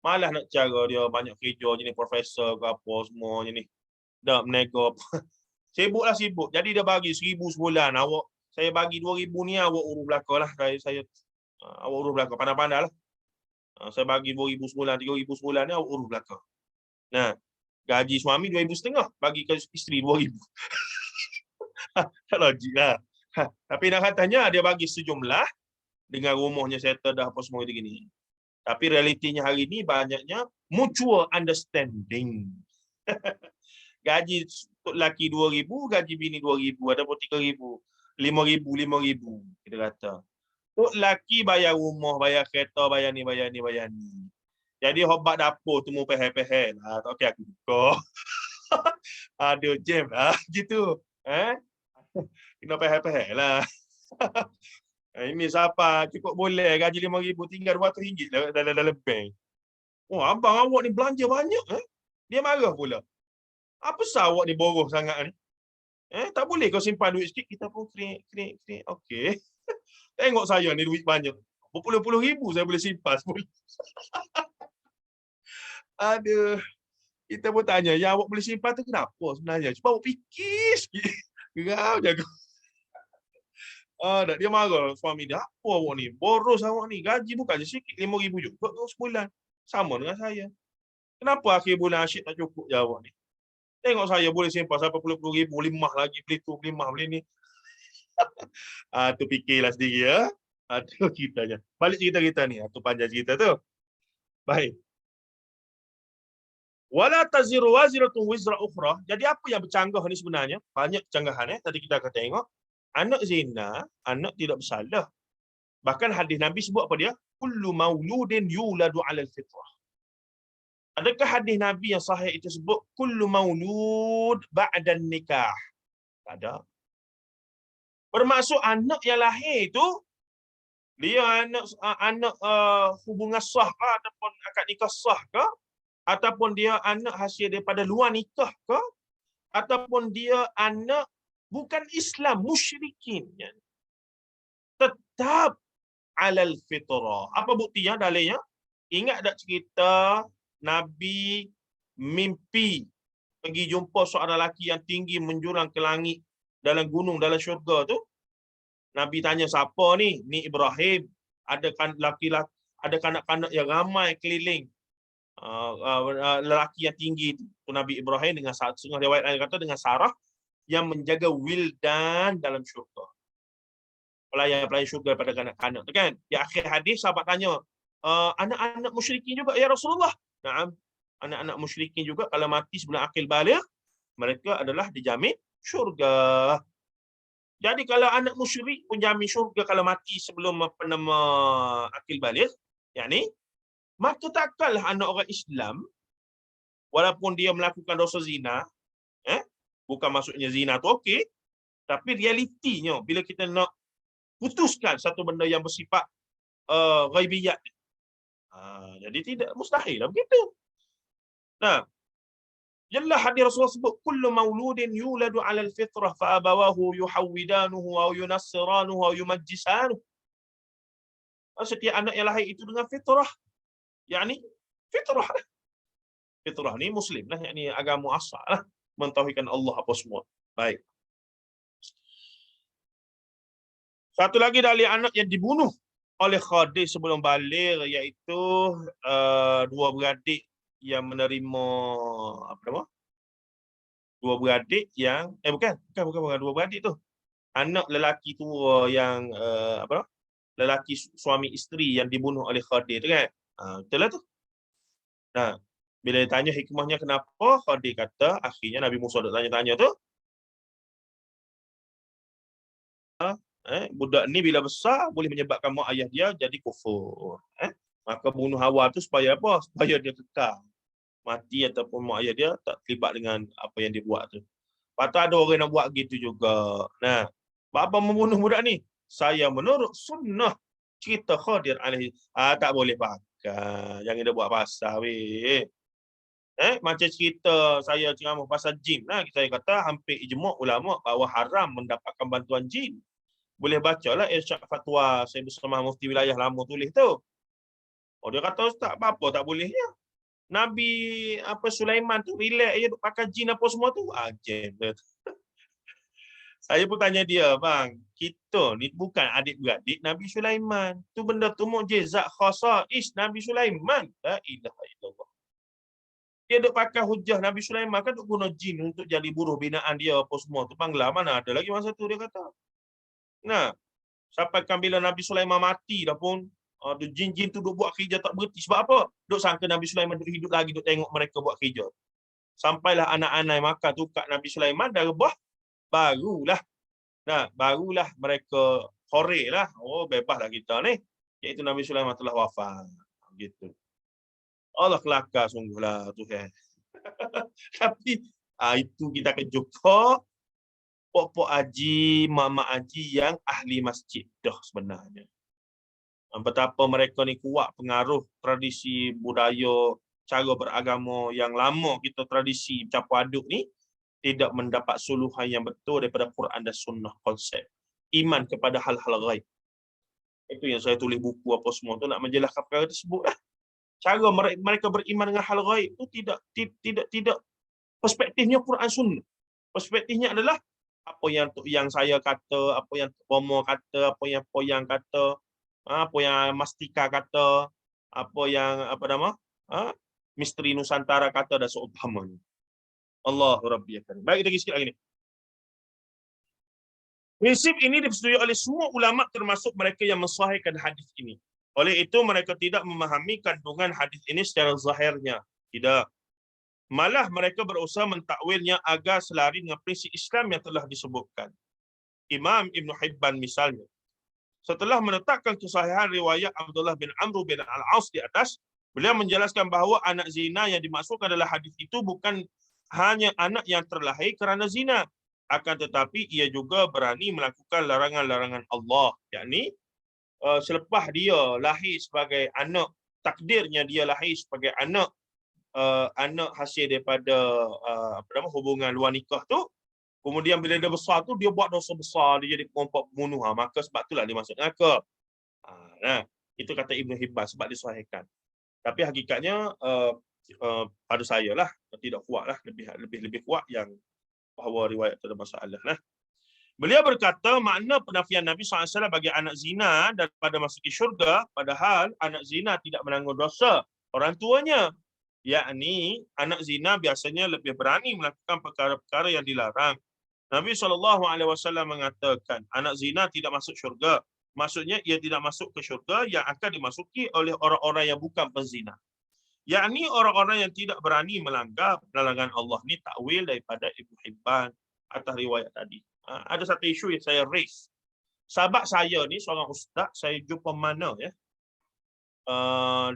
malas nak cara dia banyak kerja jenis profesor ke apa semua jenis. Dah menego apa. Sibuk. Jadi dia bagi 1,000 sebulan. Saya bagi 2,000 ni awak urus belaka lah. Saya awak urus belaka. Pandai-pandai lah. Saya bagi 2,000 sebulan, 3,000 sebulan ni awak urus belaka. Nah, gaji suami 2,500 bagi ke isteri 2,000. Tak logik lah. Tapi nak katanya dia bagi sejumlah dengan rumahnya settle dah apa semua itu gini. Tapi realitinya hari ni banyaknya mutual understanding. Gaji untuk lelaki 2,000, gaji bini 2,000, ataupun 3,000, 5,000, kita kata. Untuk lelaki bayar rumah, bayar kereta, bayar ni. Jadi hobat dapur tu mu pehel-pehel. Tak okey aku buka. Ada jam lah gitu. Kena pehel-pehel lah. Ini siapa cukup boleh gaji 5,000 tinggal RM200 dalam bank. Oh, abang awak ni belanja banyak. Dia marah pula. Apa sah awak ni boros sangat ni? Tak boleh kau simpan duit sikit, kita pun krik. Okey. Tengok saya ni duit banyak. Berpuluh-puluh ribu saya boleh simpan sebulan. Aduh. Kita pun tanya, yang awak boleh simpan tu kenapa sebenarnya? Cuba awak fikir sikit. Gerau jaga. Dia marah suami dia. Apa awak ni? Boros awak ni. Gaji bukan je sikit. 5,000 juga sebulan. Sama dengan saya. Kenapa akhir bulan asyik tak cukup je awak ni? Tengok saya boleh simpan sampai puluh ribu. Limah lagi. Beli tu, beli mah, beli ni. Tu fikirlah sendiri ya. Tu ceritanya. Balik cerita kita ni. Tu panjang cerita tu. Baik. Wala taziru waziratun wizra ukhra. Jadi apa yang bercanggah ni sebenarnya? Banyak canggahan Tadi kita akan tengok. Anak zina, anak tidak bersalah. Bahkan hadis Nabi sebut apa dia? Kullu mauludin yuladu 'alal fitrah. Adakah hadis Nabi yang sahih itu sebut kullu maulud ba'da nikah? Tak ada. Bermaksud anak yang lahir itu dia anak hubungan sah ke ataupun akad nikah sah ke, ataupun dia anak hasil daripada luar nikah ke, ataupun dia anak bukan Islam, musyrikin. Tetap alal fitrah. Apa buktinya, dalilnya? Ingat tak cerita Nabi mimpi pergi jumpa seorang lelaki yang tinggi menjurang ke langit dalam gunung, dalam syurga tu? Nabi tanya, siapa ni? Ni Ibrahim. Ada laki-laki, ada kanak-kanak yang ramai keliling. Lelaki yang tinggi tu Nabi Ibrahim dengan setengah riwayat lain kata dengan Sarah yang menjaga wildan dalam syurga. Pelayan-pelayan syurga pada kanak-kanak tu kan. Di akhir hadis sahabat tanya, anak-anak musyrikin juga ya Rasulullah? Naam, anak-anak musyrikin juga kalau mati sebelum akil baligh, mereka adalah dijamin syurga. Jadi kalau anak musyrik pun jamin syurga kalau mati sebelum akil baligh, yakni maka takkanlah anak orang Islam walaupun dia melakukan dosa zina, bukan maksudnya zina tu okey, tapi realitinya bila kita nak putuskan satu benda yang bersifat ghaibiyat, jadi tidak mustahil lah begitu. Nah, jelas hadis Rasulullah sebut kullu mauludin yuladu 'alal fitrah fa abawahu yuhawwidanuhu aw yunassiranuhu aw yumajjisanuhu. Setiap anak yang lahir itu dengan fitrah, yakni fitrah. Fitrah ni muslim lah, yakni agama asal lah, mentauhidkan Allah apa semua. Baik. Satu lagi dalil anak yang dibunuh oleh Khadir sebelum baligh, iaitu dua beradik yang menerima apa nama? Dua beradik yang bukan dua beradik tu. Anak lelaki tua yang apa nama? Lelaki suami isteri yang dibunuh oleh Khadir tu kan. Betul lah tu. Nah, bila ditanya hikmahnya kenapa, Khadir kata akhirnya Nabi Musa dah tanya-tanya tu, budak ni bila besar boleh menyebabkan mak ayah dia jadi kufur. Maka bunuh Hawa tu supaya apa? Supaya dia kekal mati ataupun mak ayah dia tak terlibat dengan apa yang dia buat tu. Patut ada orang nak buat gitu juga. Nah, apa membunuh budak ni? Saya menurut sunnah cerita Khadir alaihi tak boleh pakai. Jangan dia buat pasal weh. Macam cerita saya ceramah pasal jin lah. Saya kata hampir ijma' ulama' bahawa haram mendapatkan bantuan jin. Boleh bacalah irsyad fatwa saya bersama mufti wilayah lama tulis tu. Oh, dia kata ustaz apa tak bolehnya. Nabi Sulaiman tu relax je duk pakai jin apa semua tu. Jin. Saya pun tanya dia, bang, kita ni bukan adik-beradik Nabi Sulaiman. Tu benda tu mukjizat khasais Nabi Sulaiman. La ilaha illallah. Dia duk pakai hujah Nabi Sulaiman kan duk guna jin untuk jadi buruh binaan dia apa semua tu. Bangla mana ada lagi masa tu dia kata. Nah, sampaikan bila Nabi Sulaiman mati dah pun, jin-jin tu duk buat kerja tak berhenti. Sebab apa? Duk sangka Nabi Sulaiman duk hidup lagi, duk tengok mereka buat kerja. Sampailah anak-anak makan tu kat Nabi Sulaiman dah rebah, barulah mereka korek lah. Oh, bebas lah kita ni. Iaitu Nabi Sulaiman telah wafat. Gitu. Allah kelakar sungguhlah Tuhan. Tapi itu kita akan jumpa pok-pok haji, mak-mak haji yang ahli masjid dah sebenarnya. Betapa mereka ni kuat pengaruh tradisi budaya, cara beragama yang lama kita tradisi campur aduk ni tidak mendapat suluhan yang betul daripada Quran dan Sunnah konsep. Iman kepada hal-hal ghaib. Itu yang saya tulis buku apa semua tu nak menjelaskan perkara tersebut lah. Cara mereka beriman dengan hal ghaib tu tidak perspektifnya Quran Sunnah. Perspektifnya adalah apa yang saya kata, apa yang Bomo kata, apa yang Poyang kata, apa yang Mastika kata, apa yang Misteri Nusantara kata dan seumpamanya. Allahu Rabbi ya Karim. Baik, lagi sikit lagi ni. Prinsip ini disetujui oleh semua ulama termasuk mereka yang mensahihkan hadis ini. Oleh itu mereka tidak memahami kandungan hadis ini secara zahirnya. Tidak. Malah mereka berusaha mentakwilnya agar selari dengan prinsip Islam yang telah disebutkan. Imam Ibn Hibban misalnya, setelah menetapkan kesahihan riwayat Abdullah bin Amr bin Al-As di atas, beliau menjelaskan bahawa anak zina yang dimaksudkan adalah hadis itu bukan hanya anak yang terlahir kerana zina, akan tetapi ia juga berani melakukan larangan-larangan Allah, yakni selepas dia lahir sebagai anak, takdirnya dia lahir sebagai anak hasil daripada hubungan luar nikah tu, kemudian bila dia besar tu dia buat dosa besar, dia jadi perempuan pembunuh, maka sebab itulah dia masuk neraka. Itu kata Ibn Hibban sebab disahihkan. Tapi hakikatnya pada saya lah tidak kuat lah, lebih kuat yang bahawa riwayat itu ada masalah lah. Beliau berkata makna penafian Nabi SAW bagi anak zina daripada masuki syurga, padahal anak zina tidak menanggung dosa orang tuanya. Yakni anak zina biasanya lebih berani melakukan perkara-perkara yang dilarang. Nabi SAW mengatakan anak zina tidak masuk syurga. Maksudnya ia tidak masuk ke syurga yang akan dimasuki oleh orang-orang yang bukan penzina. Yakni orang-orang yang tidak berani melanggar larangan Allah. Ni takwil daripada Ibn Hibban atas riwayat tadi. Ada satu isu yang saya raise. Sahabat saya ni seorang ustaz, saya jumpa mana ya.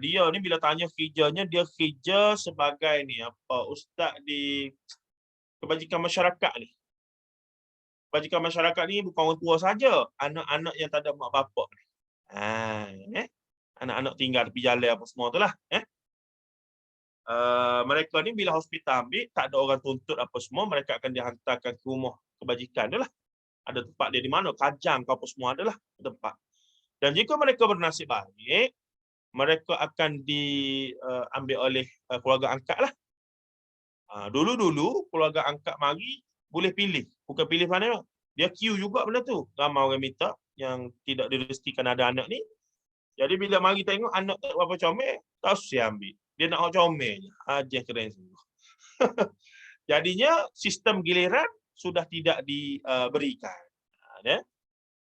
Dia ni bila tanya kerjanya, dia kerja sebagai ni ustaz di kebajikan masyarakat ni. Kebajikan masyarakat ni bukan orang tua saja, anak-anak yang tak ada mak bapak ni. Anak-anak tinggal tepi jalan apa semua tu lah. Mereka ni bila hospital ambil, tak ada orang tuntut apa semua, mereka akan dihantarkan ke rumah kebajikan tu lah. Ada tempat dia di mana, Kajang ke apa semua adalah tempat. Dan jika mereka bernasib baik, mereka akan diambil oleh keluarga angkat lah. Dulu-dulu keluarga angkat mari boleh pilih. Bukan pilih mana, dia queue juga benda tu. Ramai orang minta yang tidak direzekikan ada anak ni. Jadi bila mari tengok anak tak berapa comel, tak usah ambil. Dia nak comel je. Ajar keren sungguh. Jadinya sistem giliran sudah tidak diberikan. Ya.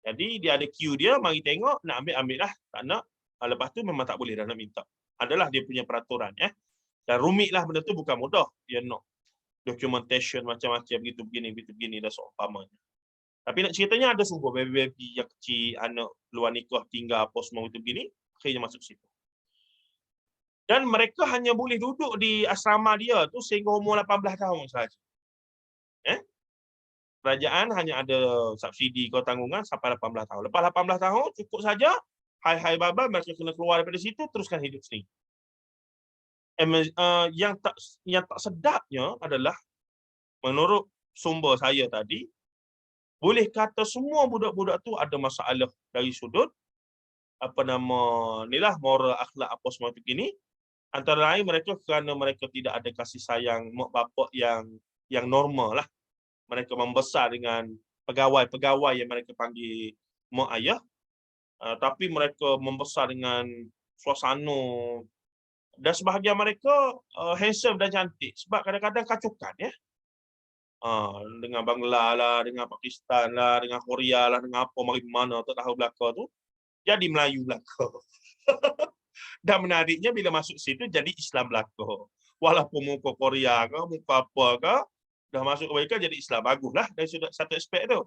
Jadi dia ada queue dia, mari tengok, nak ambil lah, tak nak. Lepas tu memang tak boleh dah nak minta. Adalah dia punya peraturan. Dan rumit lah benda tu, bukan mudah. Dia nak documentation macam-macam, begitu begini dan seumpamanya. Tapi nak ceritanya ada sungguh baby-baby yang kecil, anak luar nikah tinggal apa semua itu begini, akhirnya masuk situ. Dan mereka hanya boleh duduk di asrama dia tu sehingga umur 18 tahun sahaja. Kerajaan hanya ada subsidi kau tanggungan sampai 18 tahun. Lepas 18 tahun cukup saja, hai baba mereka kena keluar daripada situ, teruskan hidup sendiri. Yang tak sedapnya adalah, menurut sumber saya tadi, boleh kata semua budak-budak tu ada masalah dari sudut moral, akhlak apa semua begini. Antara lain mereka kerana mereka tidak ada kasih sayang mak bapak yang normal lah. Mereka membesar dengan pegawai-pegawai yang mereka panggil mak ayah, tapi mereka membesar dengan suasana, dan sebahagian mereka handsome dan cantik sebab kadang-kadang kacukan dengan Bangla lah, dengan Pakistan lah, dengan Korea lah, dengan apa mari mana tak tahu belaka tu jadi Melayu belaka. Dan menariknya bila masuk situ jadi Islam belaka. Walaupun muka Korea ke, muka apa ke, dah masuk mereka jadi Islam. Baguslah dari sudut satu aspek tu.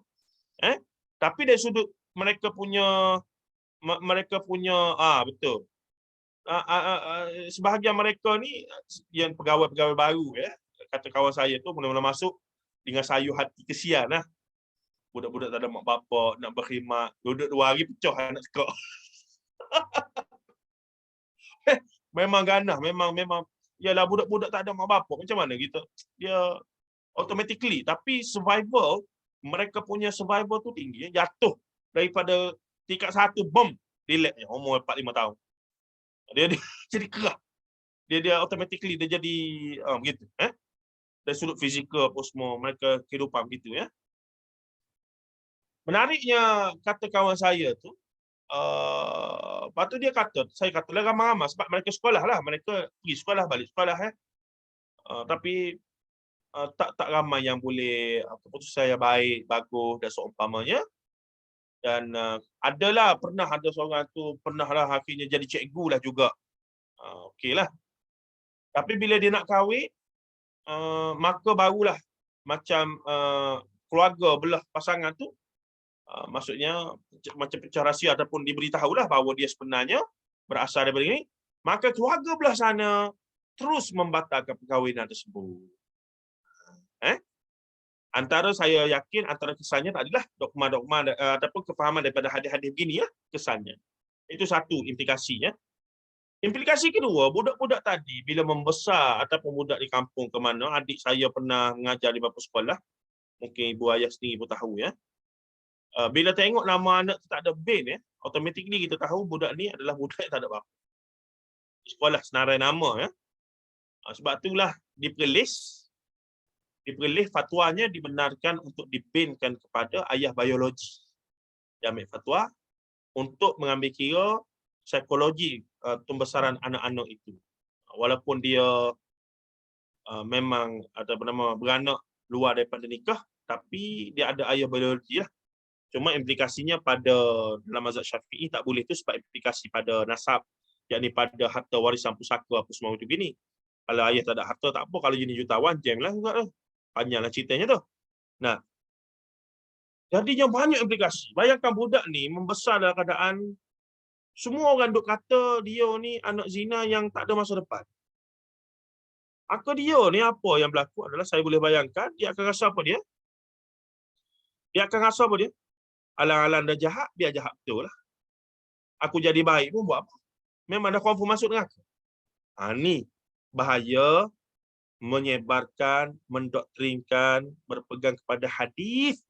Tapi dari sudut mereka punya betul. Sebahagian mereka ni yang pegawai-pegawai baru kata kawan saya tu mula-mula masuk dengan sayur hati kesian lah. Budak-budak tak ada mak bapak, nak berkhidmat, duduk 2 hari pecah nak sekak. Memang ganah, memang yalah budak-budak tak ada mak bapak, macam mana kita dia automatically, tapi survival, mereka punya survival tu tinggi, jatuh daripada tingkat 1 bom relax umur 4-5 tahun. Dia jadi kerah. Dia automatically dia jadi begitu dari sudut fizikal apa semua mereka kehidupan begitu Menariknya kata kawan saya tu, lepas tu dia kata, saya kata lah ramai-ramai sebab mereka sekolah lah, mereka pergi sekolah, balik sekolah tapi tak ramai yang boleh keputusan yang baik, bagus dan seumpamanya. Dan pernah ada seorang tu, pernahlah akhirnya jadi cikgu lah juga. Okeylah. Tapi bila dia nak kahwin, maka barulah macam keluarga belah pasangan tu, maksudnya macam pecah rahsia ataupun diberitahulah bahawa dia sebenarnya berasal daripada ini, maka keluarga belah sana terus membatalkan perkahwinan tersebut. Antara saya yakin antara kesannya tak adalah dogma-dogma ataupun kefahaman daripada hadis-hadis begini kesannya. Itu satu implikasinya. Implikasi kedua, budak-budak tadi bila membesar ataupun budak di kampung ke mana, adik saya pernah mengajar di beberapa sekolah, mungkin ibu ayah sendiri pun tahu bila tengok nama anak tu tak ada bin automatically kita tahu budak ni adalah budak yang tak ada bapa. Sekolah senarai nama sebab itulah diperlis fatwanya dibenarkan untuk dibinkan kepada ayah biologi. Dia ambil fatwa untuk mengambil kira psikologi pembesaran anak-anak itu. Walaupun dia memang beranak luar daripada nikah, tapi dia ada ayah biologi lah. Cuma implikasinya pada dalam mazhab Syafi'i tak boleh tu sebab implikasi pada nasab, yakni pada harta warisan pusaka apa semua itu gini. Kalau ayah tak ada harta tak apa, kalau jenis jutawan jam lah juga tu. Panjanglah ceritanya tu. Nah, jadinya banyak implikasi. Bayangkan budak ni membesar dalam keadaan semua orang duk kata dia ni anak zina yang tak ada masa depan. Maka dia ni apa yang berlaku adalah saya boleh bayangkan dia akan rasa apa dia? Dia akan rasa apa dia? Alang-alang dah jahat, biar jahat betul lah. Aku jadi baik pun buat apa? Memang dah confirm masuk neraka. Ni bahaya menyebarkan, mendoktrinkan, berpegang kepada hadis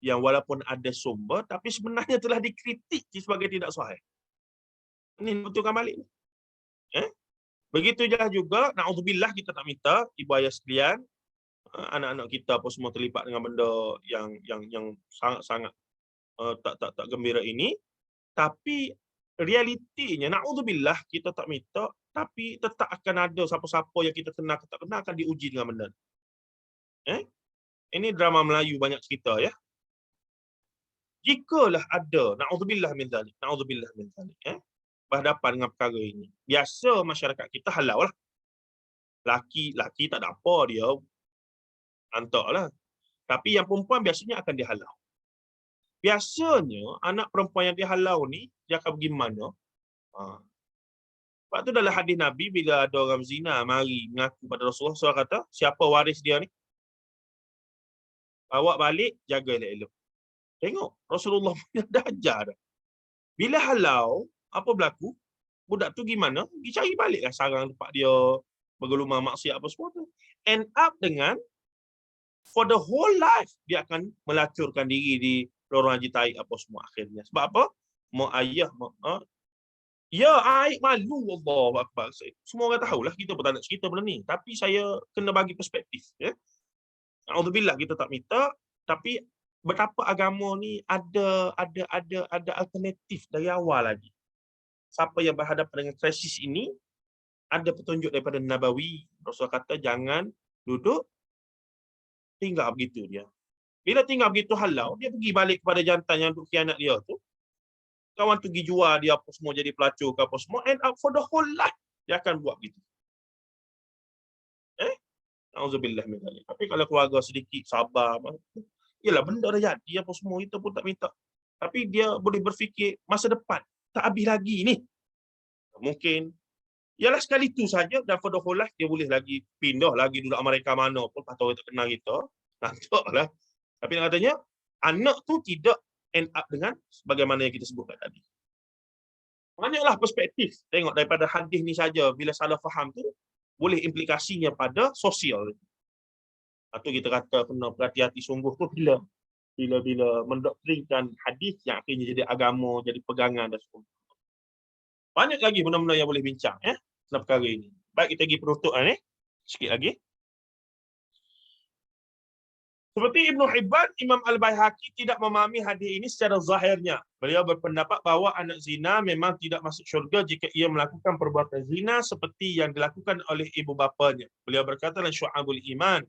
yang walaupun ada sumber, tapi sebenarnya telah dikritik sebagai tidak sahih. Ini betulkan balik. Begitu juga, na'udzubillah kita tak minta, ibu ayah sekalian, anak-anak kita apa semua terlibat dengan benda yang sangat-sangat tak gembira ini, tapi realitinya na'udzubillah kita tak minta tapi tetap akan ada siapa-siapa yang kita kenal ke tak kenal akan diuji dengan benda. Ini drama Melayu banyak cerita ya. Jikalah ada, na'udzubillah min zalik, berhadapan dengan perkara ini. Biasa masyarakat kita halau lah. Laki tak ada apa dia, antaklah. Tapi yang perempuan biasanya akan dihalau. Biasanya anak perempuan yang dihalau ni, dia akan pergi mana? Sebab tu dalam hadis Nabi, bila ada orang zina mari mengaku pada Rasulullah, Rasulullah kata, siapa waris dia ni? Bawa balik, jaga elok-elok. Tengok, Rasulullah dah ajar dah. Bila halau, apa berlaku? Budak tu gimana? Pergi cari balik lah sarang tempat dia, bergelumang maksiat apa semua tu. End up dengan, for the whole life, dia akan melacurkan diri di lorong haji taik apa semua akhirnya. Sebab apa? Mak ayah, ya, aib malu, Allah Akbar. Semua orang tahulah, kita pun tak nak cerita benda ni. Tapi saya kena bagi perspektif. Ya? Alhamdulillah kita tak minta, tapi betapa agama ni ada alternatif dari awal lagi. Siapa yang berhadapan dengan krisis ini, ada petunjuk daripada Nabawi. Rasulullah kata, jangan duduk, tinggal begitu dia. Bila tinggal begitu halau, dia pergi balik kepada jantan yang duk khianat dia tu. Kawan tu pergi jual dia apa semua, jadi pelacur ke apa semua, end up for the whole life, dia akan buat begitu. Auzubillah min zalik. Tapi kalau keluarga sedikit sabar, yalah benda dah jadi apa semua, kita pun tak minta. Tapi dia boleh berfikir masa depan, tak habis lagi ni. Mungkin ialah sekali tu saja, dan for the whole life dia boleh lagi pindah lagi duduk Amerika mana pun, patut orang tak kenal kita. Nantaklah. Tapi katanya anak tu tidak end up dengan sebagaimana yang kita sebutkan tadi. Banyaklah perspektif. Tengok daripada hadis ni saja, bila salah faham tu boleh implikasinya pada sosial. Atau kita kata kena berhati-hati sungguh tu bila mendoktrinkan hadis yang akhirnya jadi agama, jadi pegangan dan sebagainya. Banyak lagi benda-benda yang boleh bincang dalam perkara ini. Baik, kita pergi penutup sikit lagi. Seperti Ibnu Hibban, Imam Al-Baihaqi tidak memahami hadis ini secara zahirnya. Beliau berpendapat bahawa anak zina memang tidak masuk syurga jika ia melakukan perbuatan zina seperti yang dilakukan oleh ibu bapanya. Beliau berkata dalam Syu'abul Iman,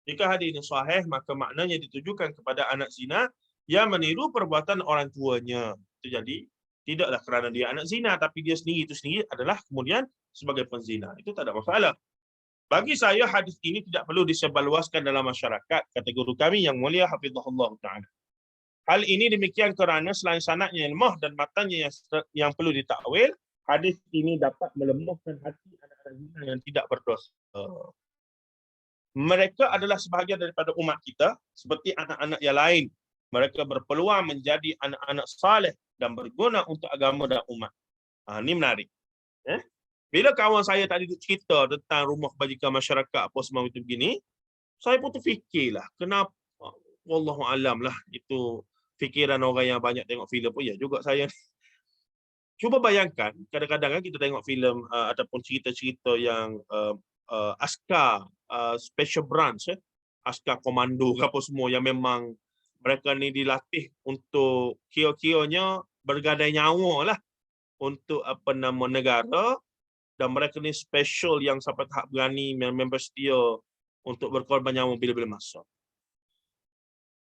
jika hadis ini sahih, maka maknanya ditujukan kepada anak zina yang meniru perbuatan orang tuanya. Itu jadi, tidaklah kerana dia anak zina, tapi dia sendiri itu sendiri adalah kemudian sebagai penzina. Itu tak ada masalah. Bagi saya, hadis ini tidak perlu disebarluaskan dalam masyarakat, kata guru kami yang mulia hafizahullah ta'ala. Hal ini demikian kerana selain sanadnya yang lemah dan matanya yang perlu ditakwil, hadis ini dapat melemahkan hati anak-anak zina yang tidak berdosa. Mereka adalah sebahagian daripada umat kita, seperti anak-anak yang lain. Mereka berpeluang menjadi anak-anak saleh dan berguna untuk agama dan umat. Ini menarik. Bila kawan saya tadi cerita tentang rumah kebajikan masyarakat apa semua itu begini, saya pun terfikirlah, kenapa? Wallahu alam lah, itu fikiran orang yang banyak tengok filem pun ya juga saya. Cuba bayangkan, kadang-kadang kita tengok filem ataupun cerita-cerita yang askar special branch, askar komando apa semua yang memang mereka ni dilatih untuk kira-kiranya bergadai nyawa lah untuk negara. Dan mereka ni special yang sampai tahap berani member setia untuk berkorban nyawa bila-bila masa.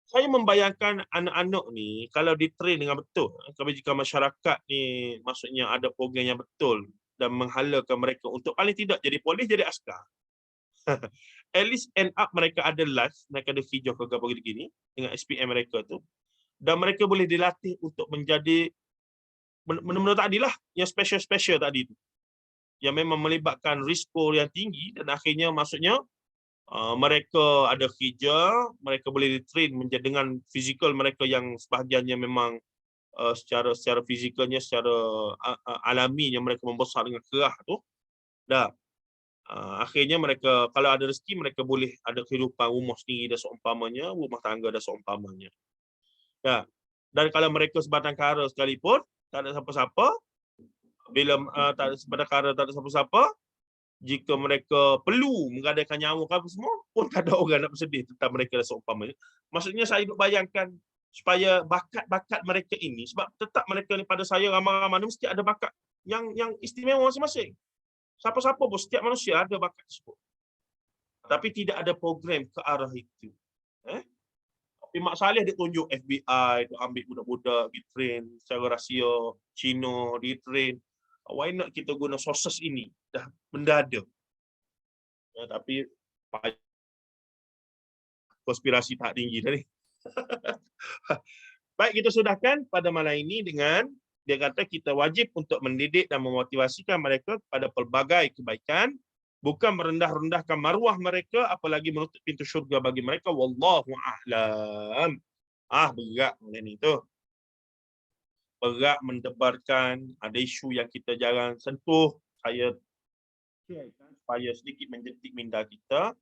Saya membayangkan anak-anak ni kalau ditrain dengan betul, kebajikan masyarakat ni maksudnya ada program yang betul dan menghalakan mereka untuk paling tidak jadi polis, jadi askar. At least end up mereka ada life, mereka ada hijau ke apa gini dengan SPM mereka tu. Dan mereka boleh dilatih untuk menjadi benda-benda tadi lah, yang special-special tadi tu. Yang memang melibatkan risiko yang tinggi dan akhirnya maksudnya mereka ada kerja, mereka boleh ditrain menjadi dengan fizikal mereka yang sebahagiannya memang secara fizikalnya, secara alaminya mereka membesar dengan kerah tu. Dah akhirnya mereka kalau ada rezeki mereka boleh ada kehidupan rumah sendiri dan seumpamanya, rumah tangga dan seumpamanya. Dah. Dan kalau mereka sebatang kara sekalipun, tak ada siapa-siapa, bila tak ada sebatang kara, tak ada siapa-siapa, jika mereka perlu menggadaikan nyawa apa semua, pun tak ada orang nak bersedih tentang mereka dan seumpamanya. Maksudnya saya duk bayangkan supaya bakat-bakat mereka ini, sebab tetap mereka ni pada saya ramai-ramai mesti ada bakat yang istimewa masing-masing. Siapa-siapa pun, setiap manusia ada bakat tersebut. Tapi tidak ada program ke arah itu. Tapi Mak Saleh dia tunjuk FBI, dia ambil budak-budak, di train secara rahsia, Cina, di train. Why not kita guna sources ini? Dah benda ada. Tapi konspirasi tak tinggi tadi. Baik, kita sudahkan pada malam ini dengan dia kata kita wajib untuk mendidik dan memotivasikan mereka pada pelbagai kebaikan, bukan merendah-rendahkan maruah mereka, apalagi menutup pintu syurga bagi mereka. Wallahu a'lam. Berat macam ni tu. Berat mendebarkan, ada isu yang kita jarang sentuh. Saya supaya sedikit menjentik minda kita.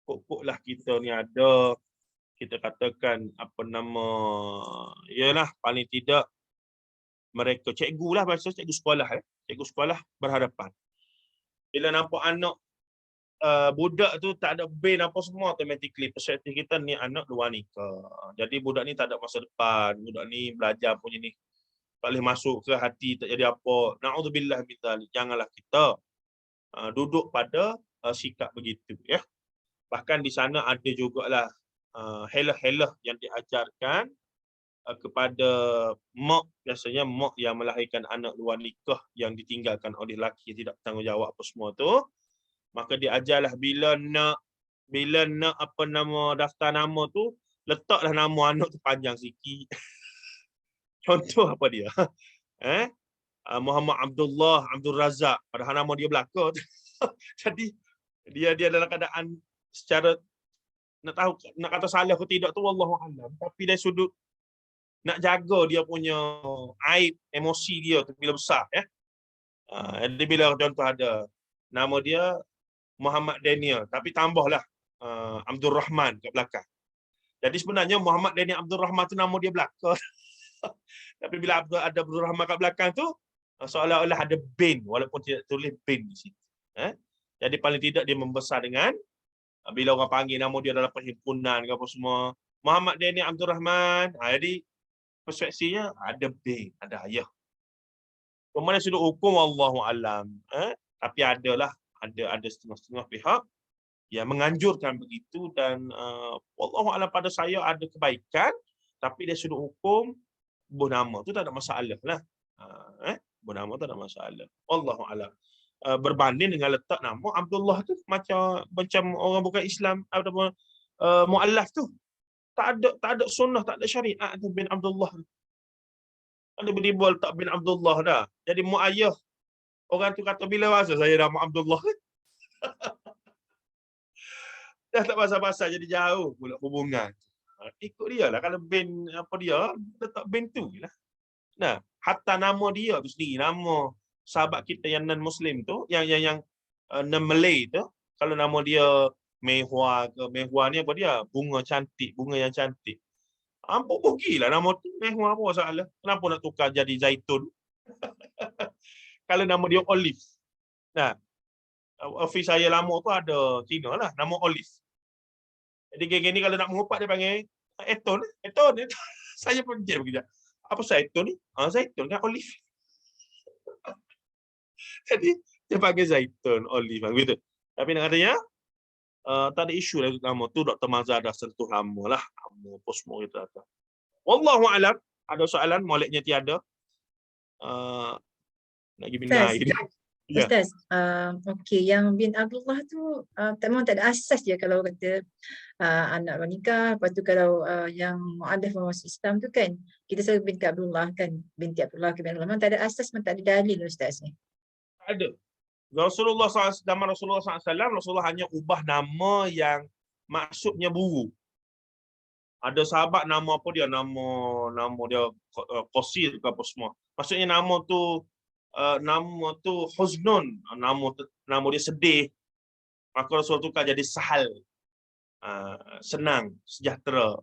Pokoklah kita ni ada, kita katakan apa nama, ialah paling tidak mereka cikgu lah, bahasa cikgu sekolah, cikgu sekolah berhadapan. Bila nampak anak budak tu tak ada bin apa semua, automatically perspektif kita ni anak luar nikah. Jadi budak ni tak ada masa depan, budak ni belajar punya ni tak boleh masuk ke hati, tak jadi apa. Na'udzubillah min dzalik. Janganlah kita duduk pada sikap begitu, ya. Bahkan di sana ada jugalah helah-helah yang diajarkan kepada mak, biasanya mak yang melahirkan anak luar nikah yang ditinggalkan oleh lelaki yang tidak bertanggungjawab apa semua tu, maka diajarlah bila nak apa nama, daftar nama tu, letaklah nama anak tu panjang sikit. Contoh apa dia? Muhammad Abdullah, Abdul Razak, padahal nama dia belaka. Jadi dia dalam keadaan secara nak kata salah ke tidak tu wallahu alam, tapi dari sudut nak jaga dia punya aib emosi dia tu bila besar, ya. Jadi bila contoh ada nama dia Muhammad Daniel tapi tambahlah Abdul Rahman kat belakang. Jadi sebenarnya Muhammad Daniel Abdul Rahman tu nama dia belaka. Tapi bila ada Abdul Rahman kat belakang tu seolah-olah ada bin walaupun tidak tulis bin di situ. Jadi paling tidak dia membesar dengan bila orang panggil nama dia dalam perhimpunan ke apa semua, Muhammad Daniel Abdul Rahman. Jadi perspektifnya ada bin, ada ayah. Kemudian sudut hukum wallahu alam. Tapi ada setengah-setengah pihak yang menganjurkan begitu dan wallahu alam pada saya ada kebaikan, tapi dari sudut hukum buh nama tu tak ada masalah lah. Buh nama tak ada masalah. Wallahu alam. Berbanding dengan letak nama Abdullah tu macam orang bukan Islam ataupun muallaf tu. Tak ada sunnah, tak ada syariat tu bin Abdullah. Ada tiba-tiba letak bin Abdullah dah. Jadi mak ayah orang tu kata bila masa saya nama Abdullah. Dah tak pasal-pasal jadi jauh pula hubungan. Ikut dia lah. Kalau bin apa dia, letak bin tu lah. Nah, hatta nama dia tu sendiri, nama sahabat kita yang non-Muslim tu, yang non-Malay tu, kalau nama dia Mehua ke, Mehua ni apa dia? Bunga cantik, bunga yang cantik. Ampuk pergilah nama tu Mehua, apa masalah? Kenapa nak tukar jadi Zaitun? Kalau nama dia Olive. Nah, office saya lama tu ada Cina lah, nama Olive. Jadi geng ni kalau nak mengupat dia panggil Eton. Saya pun dia begitu. Apa Zaitun ni? Zaitun kan Olive. Jadi dia panggil Zaitun, Olive begitu. Tapi nak katanya tak ada isu lah nama tu. Dr. Mazhar dah sentuh lama lah. Lama apa semua kita kata. Wallahu alam. Ada soalan, moleknya tiada. Nak pergi bina air. Ustaz, okey, yang bin Abdullah tu memang tak ada asas je kalau kata anak menikah. Lepas tu kalau yang mu'alaf masuk Islam tu kan, kita selalu binti Abdullah kan, binti Abdullah ke bin Abdullah. Memang tak ada asas, memang tak ada dalil Ustaz ni. Tak ada. Rasulullah SAW, zaman Rasulullah SAW, Rasulullah hanya ubah nama yang maksudnya buruk. Ada sahabat nama apa dia, nama dia Qasir ke apa semua. Maksudnya nama tu Huznun, nama dia sedih. Maka Rasul tukar jadi Sahal. Senang, sejahtera.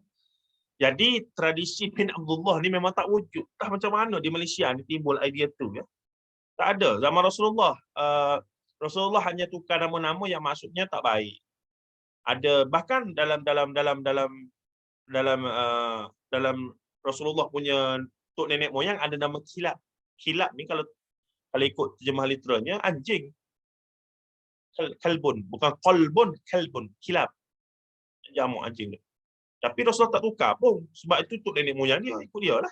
Jadi tradisi bin Abdullah ni memang tak wujud. Tak macam mana di Malaysia ni timbul idea tu, ya. Tak ada. Zaman Rasulullah, Rasulullah hanya tukar nama-nama yang maksudnya tak baik. Ada bahkan dalam Rasulullah punya tok nenek moyang ada nama Kilab. Kilab ni kalau ikut terjemah literalnya anjing. kalbun, bukan qalbun, kalbun, kilab. Jamak anjing tu. Tapi Rasulullah tak tukar pun. Sebab itu untuk nenek moyang dia, ikut dia lah.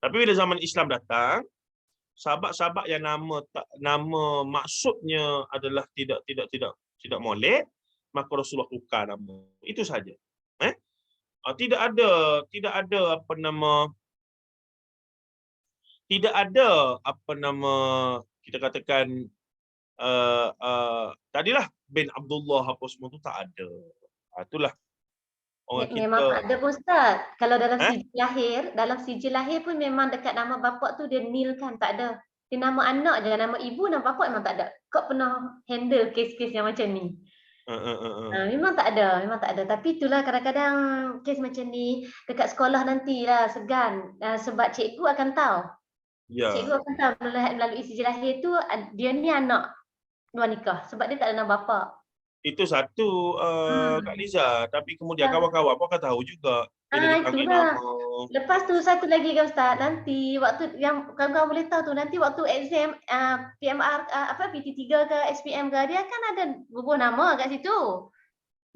Tapi bila zaman Islam datang, sahabat-sahabat yang nama maksudnya adalah tidak molek, maka Rasulullah tukar nama. Itu saja. Tidak ada apa nama kita katakan tadilah bin Abdullah apa semua tu tak ada. Itulah orang kita. Memang tak ada pun Ustaz. Kalau dalam sijil lahir pun memang dekat nama bapak tu dia nil kan, tak ada. Dia nama anak je, nama ibu, nama bapak memang tak ada. Kau pernah handle kes-kes yang macam ni? Memang tak ada. Tapi itulah kadang-kadang kes macam ni dekat sekolah nantilah segan. Sebab cikgu akan tahu. Ya. Cikgu akan tahu melalui sijil lahir tu dia ni anak luar nikah sebab dia tak ada nama bapa. Itu satu Kak Liza, tapi kemudian kawan-kawan pun akan tahu juga bila dipanggil Itulah. nama. Lepas tu satu lagi kan Ustaz, nanti waktu yang kawan-kawan boleh tahu tu, nanti waktu exam PMR PT3 ke SPM ke, dia akan ada bubuh nama kat situ.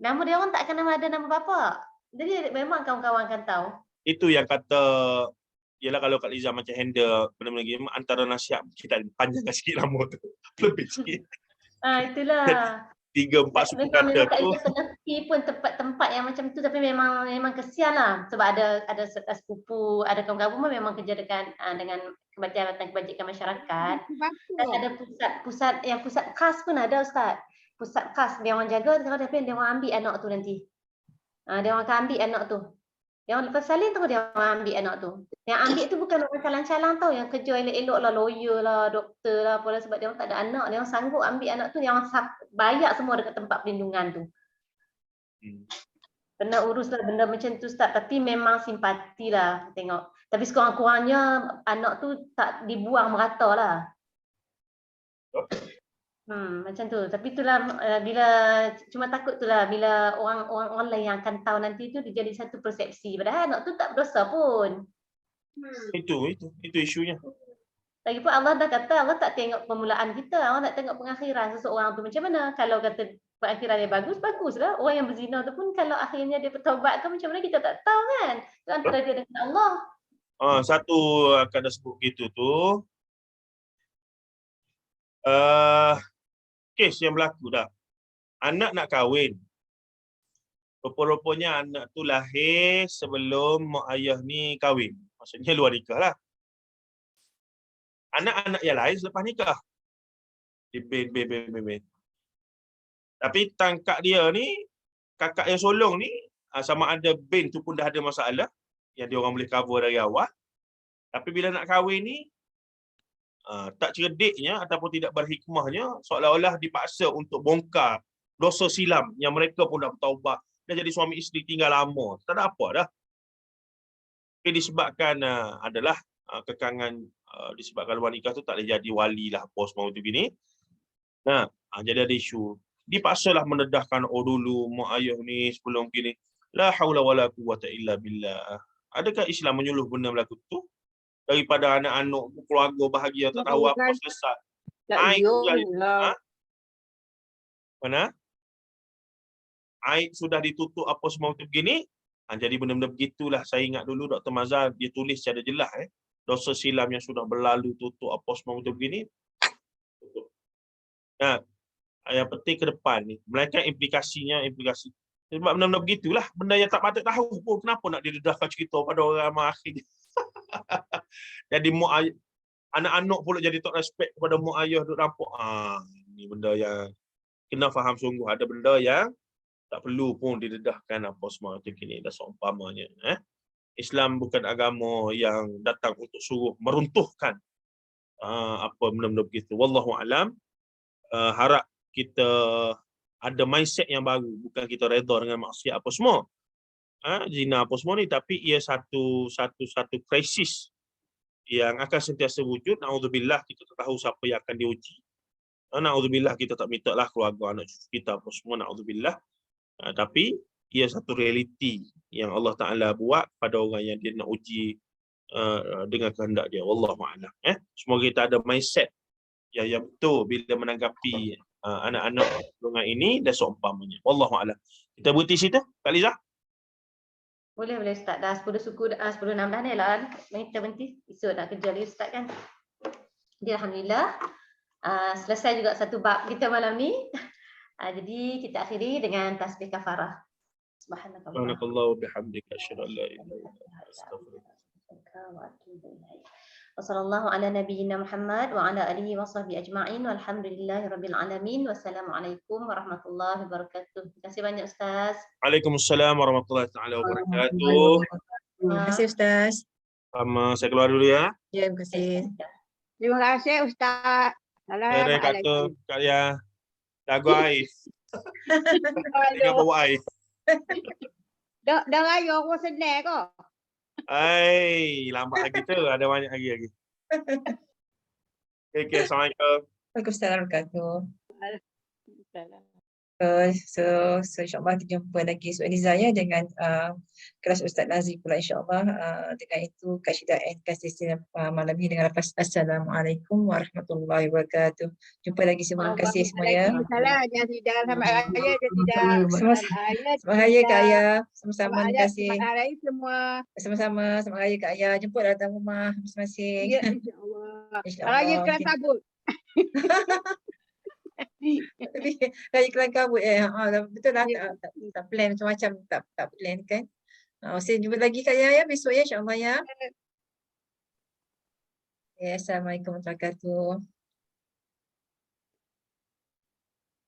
Nama dia orang tak akan ada nama bapa. Jadi memang kawan-kawan akan tahu. Itu yang kata, ialah kalau Kak Liza macam handle benda-benda lagi, antara nasihat kita panjangkan sikit nama tu. Lebih sikit. Itulah. 3-4 suku kata memang tu. Kak pengerti pun tempat-tempat yang macam tu, tapi memang kesian lah. Sebab ada sepupu, ada kawan-kawan pun memang kerja dengan kebajikan masyarakat. Dan ada pusat khas pun ada Ustaz. Pusat khas dia orang jaga, tapi dia orang ambil anak tu nanti. Dia orang akan ambil anak tu. Dia orang lepas salin tu dia orang ambil anak tu. Yang ambil tu bukan orang calang-calang tau, yang kerja elok-elok lah, lawyer lah, doktor lah, apalah, sebab dia orang tak ada anak. Dia orang sanggup ambil anak tu, dia orang bayar semua dekat tempat perlindungan tu. Kena urus lah benda macam tu Ustaz. Tapi memang simpati lah tengok. Tapi sekurang-kurangnya anak tu tak dibuang merata lah. Macam tu. Tapi itulah bila cuma takut itulah bila orang lain yang akan tahu nanti tu dia jadi satu persepsi. Padahal anak tu tak berdosa pun. Itu isunya. Lagipun Allah dah kata Allah tak tengok permulaan kita, Allah nak tengok pengakhiran seseorang tu macam mana. Kalau kata pengakhiran dia baguslah. Orang yang berzina tu pun kalau akhirnya dia bertaubat ke macam mana kita tak tahu kan. Itu antara dia dengan Allah. Satu akan dah sebut gitu tu. Kes yang berlaku dah. Anak nak kahwin. Rupa-rupanya anak tu lahir sebelum mak ayah ni kahwin. Maksudnya luar nikah lah. Anak-anak yang lain selepas nikah. Bin. Tapi tangkak dia ni, kakak yang solong ni, sama ada bin tu pun dah ada masalah. Yang dia orang boleh cover dari awal. Tapi bila nak kahwin ni, tak cerdiknya ataupun tidak berhikmahnya, seolah-olah dipaksa untuk bongkar dosa silam yang mereka pun dah bertaubat. Dah jadi suami isteri tinggal lama. Tak ada apa dah. Tapi disebabkan adalah kekangan, disebabkan luar nikah tu tak boleh jadi wali lah apa semua tu gini. Jadi ada isu. Dipaksalah mendedahkan dulu mak ayah ni sebelum gini. La haula wala quwwata illa billah. Adakah Islam menyuluh benda berlaku tu? Daripada anak-anak keluarga bahagia tak tahu apa selesai. Mana? Aib sudah ditutup apa semua tu begini. Jadi benda-benda begitulah saya ingat dulu Dr. Mazhar dia tulis secara jelas dosa silam yang sudah berlalu tutup apa semua tu begini. Tutup. Yang penting ke depan ni, melainkan implikasi. Sebab benda-benda begitulah, benda yang tak patut tahu pun kenapa nak didedahkan cerita pada orang akhir. Jadi anak-anak pula jadi tak respect kepada mak ayah duk nampak. Ni benda yang kena faham sungguh. Ada benda yang tak perlu pun didedahkan apa semua macam ni dah seumpamanya. Islam bukan agama yang datang untuk suruh meruntuhkan apa benda-benda begitu. Wallahu alam. Harap kita ada mindset yang baru, bukan kita redha dengan maksiat apa semua. Zina apa semua ni, tapi ia satu krisis yang akan sentiasa wujud. Naudzubillah, kita tak tahu siapa yang akan diuji. Naudzubillah, kita tak minta lah keluarga anak cucu kita apa semua, naudzubillah. Tapi ia satu realiti yang Allah Ta'ala buat pada orang yang dia nak uji dengan kehendak dia. Wallahu a'lam. Semoga kita ada mindset yang betul bila menanggapi anak-anak golongan ini dan seumpamanya. Wallahu a'lam. Kita berhenti situ, Kak Liza? Boleh Ustaz. Dah 10 suku, 10.16 ni lah. Mari kita berhenti. Esok nak kerja lagi Ustaz kan. Jadi Alhamdulillah. Selesai juga satu bab kita malam ni. Jadi kita akhiri dengan tasbih kafarah. Subhanakallah. Subhanakallah wa bihamdika asyhadu an la ilaha illa anta astaghfiruka wa atubu ilaik. Wassallallahu ala nabiyyina Muhammad wa ala alihi wa sahbihi ajma'in walhamdulillahi rabbil alamin. Wassalamualaikum warahmatullahi wabarakatuh. Terima kasih banyak Ustaz. Waalaikumsalam warahmatullahi taala wabarakatuh. Terima kasih Ustaz. Saya keluar dulu ya. Ya, terima kasih. Terima kasih Ustaz. Saya kata Kak Lia, lagu air. Jangan bawa air. Dah raya aku senang kok. Lambat lagi tu. Ada banyak lagi. Okay, Assalamualaikum. Waalaikumsalam warahmatullahi wabarakatuh. So insyaAllah kita jumpa lagi esok Liza ya dengan kelas Ustaz Nazri pula insyaAllah. Dengan itu Kak Syida kasih malam ini dengan lepas Assalamualaikum warahmatullahi wabarakatuh. Jumpa lagi semua. Terima kasih semuanya. Waalaikumsalam. Tidak selamat raya dan tidak selamat raya Kak Aya. Sama-sama terima kasih. Selamat raya semua. Sama-sama selamat raya Kak Aya. Jemput datang rumah masing-masing. Ya insya-Allah. InsyaAllah. Raya kelas kabut. Raya kelang kabut betul lah tak plan macam-macam tak plan kan. Saya jumpa lagi Kak Ya besok ya insya-Allah ya. Assalamualaikum warahmatullahi wabarakatuh.